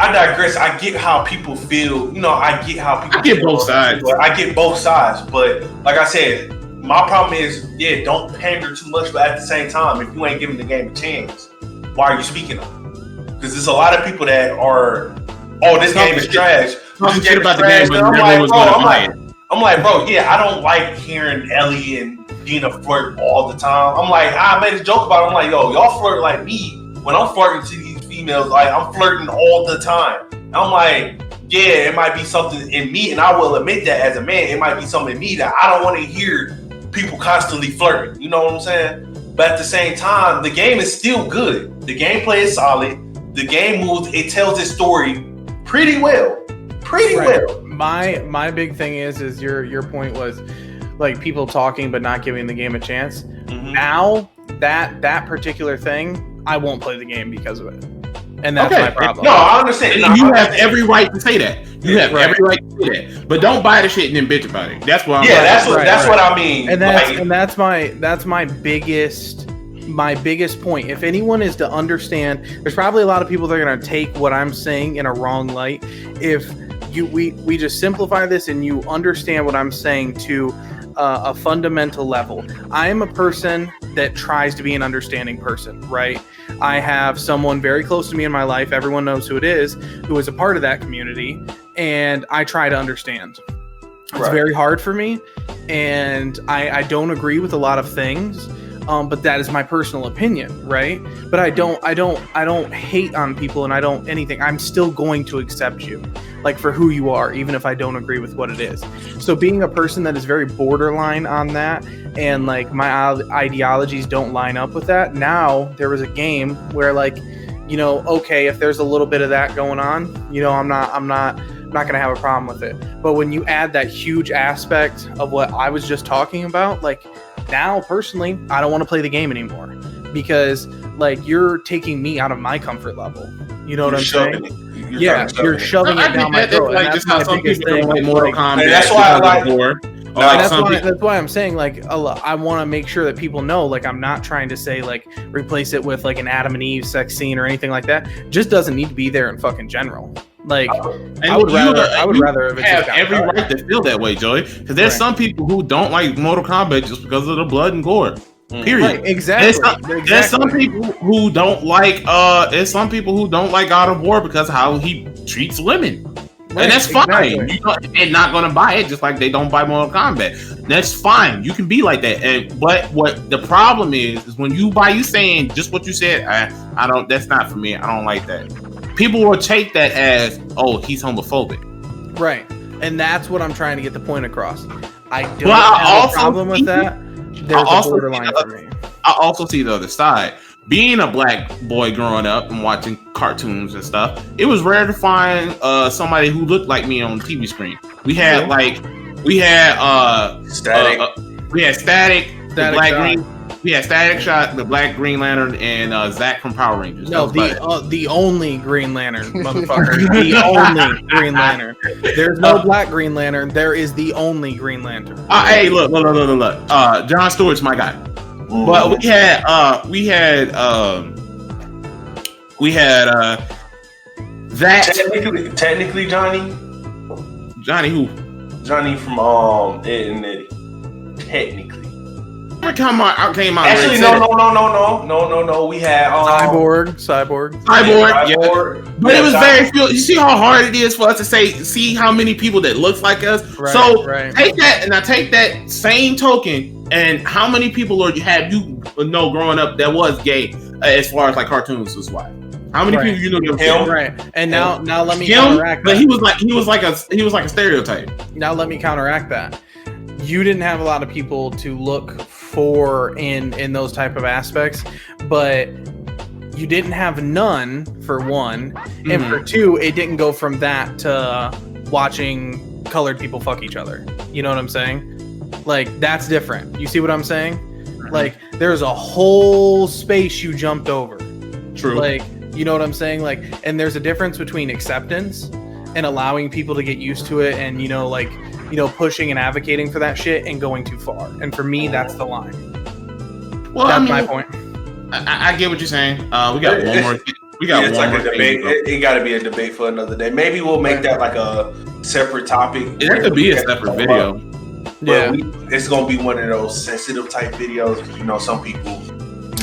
digress. I get how people feel. You know, I get how people. I get both sides. I get both sides, but like I said. My problem is, don't pander too much, but at the same time, if you ain't giving the game a chance, why are you speaking on it? Because there's a lot of people that are, this game is trash. Talking shit about the game, but everyone's going to buy it. I'm like, bro, I don't like hearing Ellie and Dina flirt all the time. I'm like, I made a joke about it. I'm like, yo, y'all flirt like me. When I'm flirting to these females, like, I'm flirting all the time. I'm like, it might be something in me, and I will admit that as a man, it might be something in me that I don't want to hear people constantly flirting, you know what I'm saying? But at the same time, the game is still good. The gameplay is solid. The game moves, it tells its story pretty well. Well. My big thing is your point was like people talking but not giving the game a chance. Mm-hmm. Now that particular thing, I won't play the game because of it. And that's my problem. No, I understand. You have every right to say that. You have every right to say that. But don't buy the shit and then bitch about it. That's what I'm that's what I mean. And that's my biggest point. If anyone is to understand, there's probably a lot of people that are going to take what I'm saying in a wrong light. If we just simplify this and you understand what I'm saying to a fundamental level. I am a person that tries to be an understanding person, right? I have someone very close to me in my life, everyone knows who it is, who is a part of that community, and I try to understand. It's very hard for me, and I don't agree with a lot of things, but that is my personal opinion, right? But I don't hate on people, and I don't anything. I'm still going to accept you, like for who you are, even if I don't agree with what it is. So being a person that is very borderline on that, and like my ideologies don't line up with that. Now there was a game where like, okay, if there's a little bit of that going on, I'm not gonna have a problem with it. But when you add that huge aspect of what I was just talking about, like now personally, I don't want to play the game anymore because like you're taking me out of my comfort level. You know what I'm saying? You're shoving it down my throat. Like, that's my biggest thing. Like Mortal Kombat. That's why I like. That's why I'm saying like I want to make sure that people know like I'm not trying to say like replace it with like an Adam and Eve sex scene or anything like that. Just doesn't need to be there in fucking general. Like I would rather if it have every right to feel that way, Joey. Because there's some people who don't like Mortal Kombat just because of the blood and gore. Period. Right, exactly. There's some people who don't like there's some people who don't like God of War because how he treats women. Right, and that's fine. Exactly. They're not gonna buy it just like they don't buy Mortal Kombat. That's fine. You can be like that. But what the problem is when you saying just what you said, I don't, that's not for me. I don't like that. People will take that as, oh, he's homophobic. Right. And that's what I'm trying to get the point across. I don't have a problem with that. There's a borderline for me. I also see the other side. Being a black boy growing up and watching cartoons and stuff, it was rare to find somebody who looked like me on the TV screen. We had Static, the Black Green. We had Static Shock, the Black Green Lantern, and Zack from Power Rangers. No, the only Green Lantern, motherfucker. The only Green Lantern. There's no Black Green Lantern. There is the only Green Lantern. Hey, look. John Stewart's my guy. But we had that. Technically, Johnny who? Johnny from Ed and Eddie. Technically. Came out. Actually, no. We had Cyborg. Yeah. But it was very few. You see how hard it is for us to see how many people that looks like us. Right, take that, and I take that same token, and how many people have you know growing up that was gay as far as like cartoons was why? How many people you know that was gay? Right. And now let me counteract that. But he was like a stereotype. Now let me counteract that. You didn't have a lot of people to look for in those type of aspects, but you didn't have none for one, and for two, it didn't go from that to watching colored people fuck each other. You know what I'm saying? Like that's different. You see what I'm saying? Like there's a whole space you jumped over. True. Like you know what I'm saying? Like, and there's a difference between acceptance and allowing people to get used to it, and pushing and advocating for that shit and going too far. And for me, that's the line. Well, that's my point. I get what you're saying. We got one more. It's like a debate. It got to be a debate for another day. Maybe we'll make that like a separate topic. It could be a separate video. Yeah, it's gonna be one of those sensitive type videos. Some people.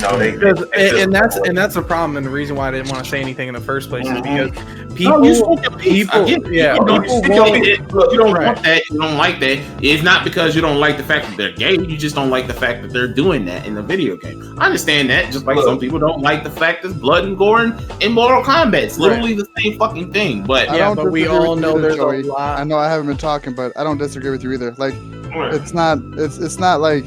And that's the problem, and the reason why I didn't want to say anything in the first place is because people you don't want that, you don't like that. It's not because you don't like the fact that they're gay, you just don't like the fact that they're doing that in the video game. I understand that, just like some people don't like the fact that blood and gore in Mortal Kombat. It's literally the same fucking thing. But but we all know there's a lot. I know I haven't been talking, but I don't disagree with you either. Like it's not like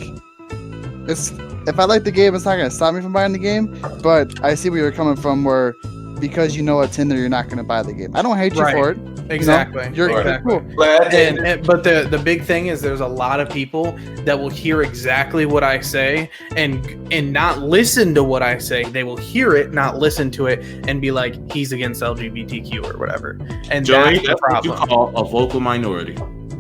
if I like the game, it's not going to stop me from buying the game, but I see where you're coming from where because you know it's in there, you're not going to buy the game. I don't hate you for it. Exactly. You're cool. But the big thing is there's a lot of people that will hear exactly what I say and not listen to what I say. They will hear it, not listen to it, and be like, he's against LGBTQ or whatever. And Joey, that's the problem. What you call a vocal minority.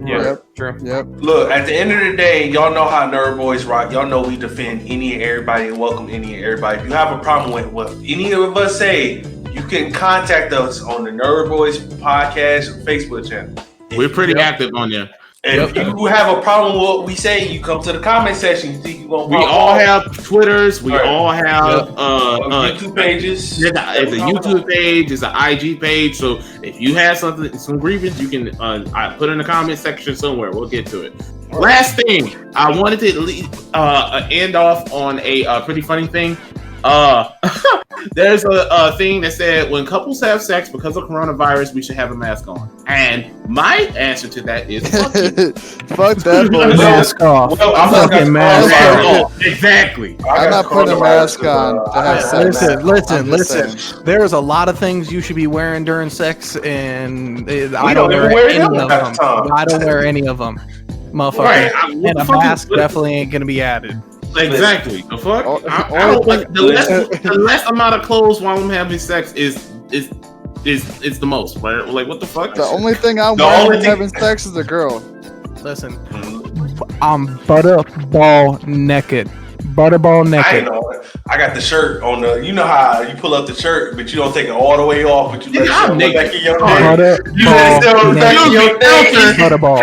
Yeah, yep. True. Yep. Look, at the end of the day, y'all know how Nerd Boys rock. Y'all know we defend any and everybody and welcome any and everybody. If you have a problem with what any of us say, you can contact us on the Nerd Boys Podcast Facebook channel. We're pretty active on there. And if you have a problem with what we say, you come to the comment section. You think you're gonna we all have Twitters. We all have YouTube pages. It's a YouTube page. It's an IG page. So if you have some grievance, you can put in the comment section somewhere. We'll get to it. Last thing, I wanted to end off on a pretty funny thing. There's a thing that said when couples have sex because of coronavirus, we should have a mask on. And my answer to that is fuck that bullshit. Mask off. Well, I'm fucking mask off. Exactly. I'm not putting a mask on to have sex. Listen. There's a lot of things you should be wearing during sex, and I don't wear any of them. I don't wear any of them, motherfucker. Right. And a mask definitely ain't gonna be added. Exactly. The fuck? Oh, I don't like the less amount of clothes while I'm having sex is the most. Right? Like what the fuck? The only thing I'm wearing when having sex is a girl. Listen, I'm butterball naked. Butterball I naked. know. I got the shirt on the. You know how you pull up the shirt, but you don't take it all the way off, but you let it show back in your neck. You let it show back in your neck. Butterball.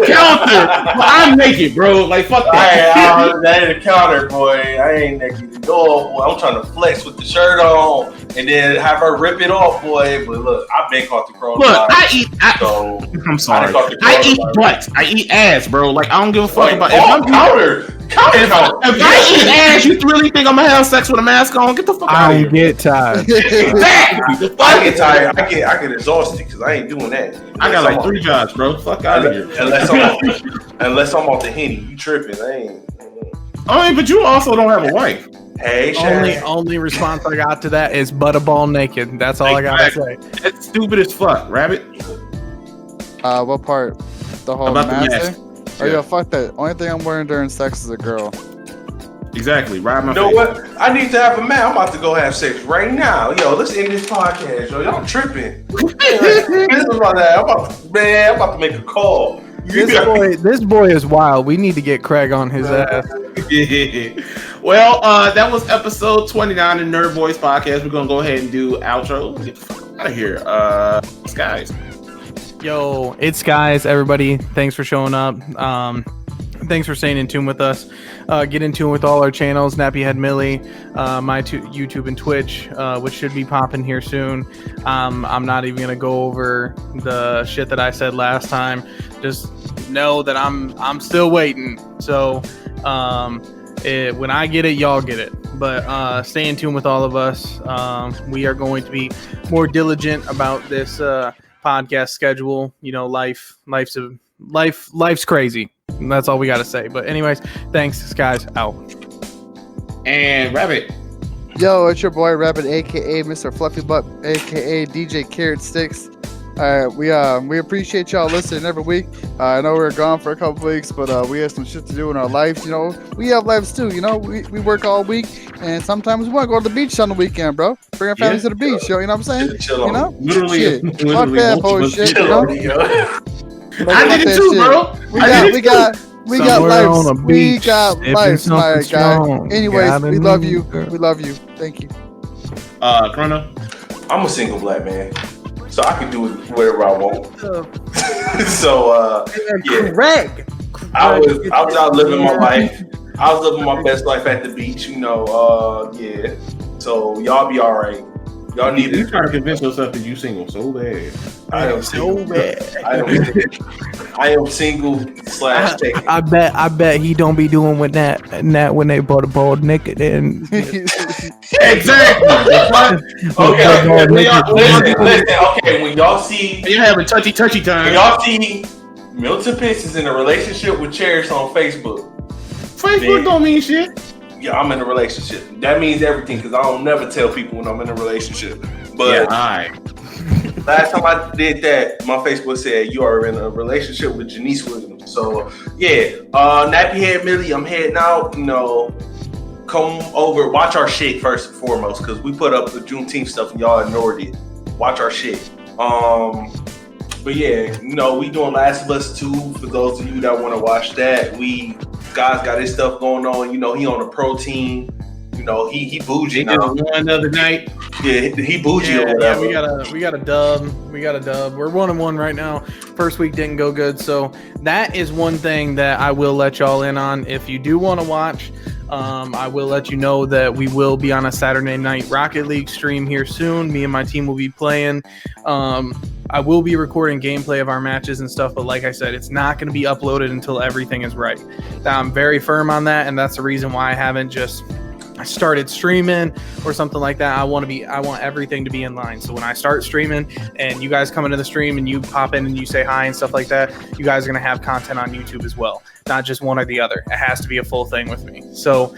Counter. I'm naked, bro. Like fuck that. That ain't a counter, boy. I ain't naked at all, boy. I'm trying to flex with the shirt on and then have her rip it off, boy. But look, I've been caught the coronavirus. Look, I'm sorry. I eat butt. I eat ass, bro. Like I don't give a fuck about it. If I eat ass, you really think I'm gonna have sex with a mask on? Get the fuck out of here. I get tired. Exactly. I get tired. I get exhausted because I ain't doing that. I got like 3 jobs, bro. Fuck out of here. Unless I'm off the Henny, you tripping? I ain't. I mean, but you also don't have a wife. Hey, Sharon. Only response I got to that is butterball naked. That's all I gotta say. That's stupid as fuck, Rabbit. What part? The whole About the mask mask. thing? Oh, yo, fuck that. Only thing I'm wearing during sex is a girl. Exactly. Ride my You know face. what? I need to have a man. I'm about to go have sex right now. Yo, let's end this podcast. Yo, y'all tripping. This is about that. I'm about to make a call. This boy is wild. We need to get Craig on his ass. Well, that was episode 29 of Nerd Boys Podcast. We're gonna go ahead and do outro. Get the fuck out of here. Guys. Yo, it's guys, everybody. Thanks for showing up. Thanks for staying in tune with us. Get in tune with all our channels, Nappyhead Millie, my YouTube and Twitch, which should be popping here soon. I'm not even gonna go over the shit that I said last time. Just know that I'm still waiting. So when I get it, y'all get it. But stay in tune with all of us. We are going to be more diligent about this podcast schedule. You know, life's crazy. And that's all we got to say. But anyways, thanks, guys. Out. And Rabbit. Yo, it's your boy Rabbit, aka Mr. Fluffy Butt, aka DJ Carrot Sticks. We appreciate y'all listening every week. I know we're gone for a couple weeks, but we have some shit to do in our lives. You know, we have lives too. You know, we work all week, and sometimes we want to go to the beach on the weekend, bro. Bring our families to the beach. Yo, you know what I'm saying? Chill you know, literally, fuck that bullshit. You know? I did it too, bro. We got lives. We got lives, my guy. Anyways, we love you. We love you. Thank you. Chrono. I'm a single black man, so I can do whatever I want. So yeah. Craig. I was out living my life. I was living my best life at the beach, you know. Yeah. So y'all be all right. Y'all need You to trying to convince yourself that you single so bad. I am single. I am single / taken. I bet he don't be doing with that when they brought the ball naked and Exactly. Okay. Listen. Okay, when y'all see You're having touchy time. when y'all see Milton Pitts is in a relationship with Cherish on Facebook. Facebook don't mean shit. Yeah, I'm in a relationship. That means everything because I don't never tell people when I'm in a relationship. But last time I did that, my Facebook said you are in a relationship with Janice Williams. So yeah, Nappyhead Millie, I'm heading out. You know, come over, watch our shit first and foremost because we put up the Juneteenth stuff and y'all ignored it. Watch our shit. But yeah, you know, we doing Last of Us 2 for those of you that want to watch that. Guys got his stuff going on. You know, he on a pro team. You know, he bougie He now. just won the other night. Yeah, he bougie or yeah, whatever. we got a dub. We're 1-1 right now. First week didn't go good, so that is one thing that I will let y'all in on. If you do want to watch, I will let you know that we will be on a Saturday night Rocket League stream here soon. Me and my team will be playing. I will be recording gameplay of our matches and stuff, but like I said, it's not going to be uploaded until everything is right. I'm very firm on that, and that's the reason why I haven't just started streaming or something like that. I want everything to be in line. So when I start streaming and you guys come into the stream and you pop in and you say hi and stuff like that, you guys are going to have content on YouTube as well. Not just one or the other. It has to be a full thing with me. So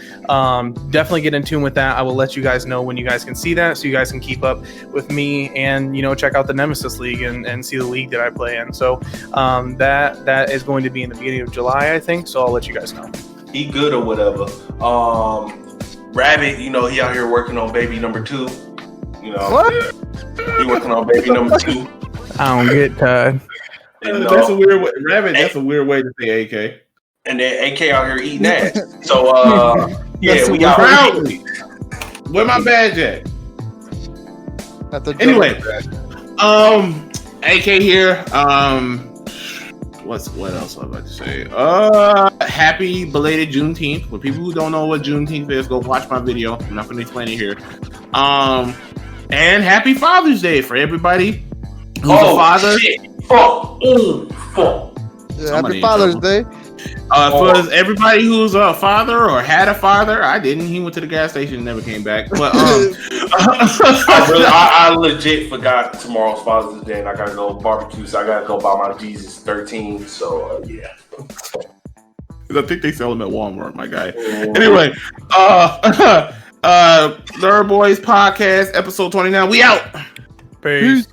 definitely get in tune with that. I will let you guys know when you guys can see that so you guys can keep up with me and, you know, check out the Nemesis League and see the league that I play in. So that is going to be in the beginning of July, I think. So I'll let you guys know. He good or whatever. Rabbit, you know, he out here working on baby number 2. You know, What? He working on baby number 2. I don't get Todd. That's a weird way. Rabbit, that's a weird way to say AK. And then AK out here eating ass. So, yeah, we got proudly. Where my badge at? Anyway, AK here. What else was I about to say? Happy belated Juneteenth. For people who don't know what Juneteenth is, go watch my video. I'm not going to explain it here. And happy Father's Day for everybody who's a father. Shit. Fuck. Yeah, happy Father's Day. For everybody who's a father or had a father, I didn't. He went to the gas station and never came back. But I legit forgot tomorrow's Father's Day and I gotta go barbecue, so I gotta go buy my Jesus 13. So yeah. I think they sell them at Walmart, my guy. Anyway, Nerd Boys Podcast, episode 29. We out. Peace.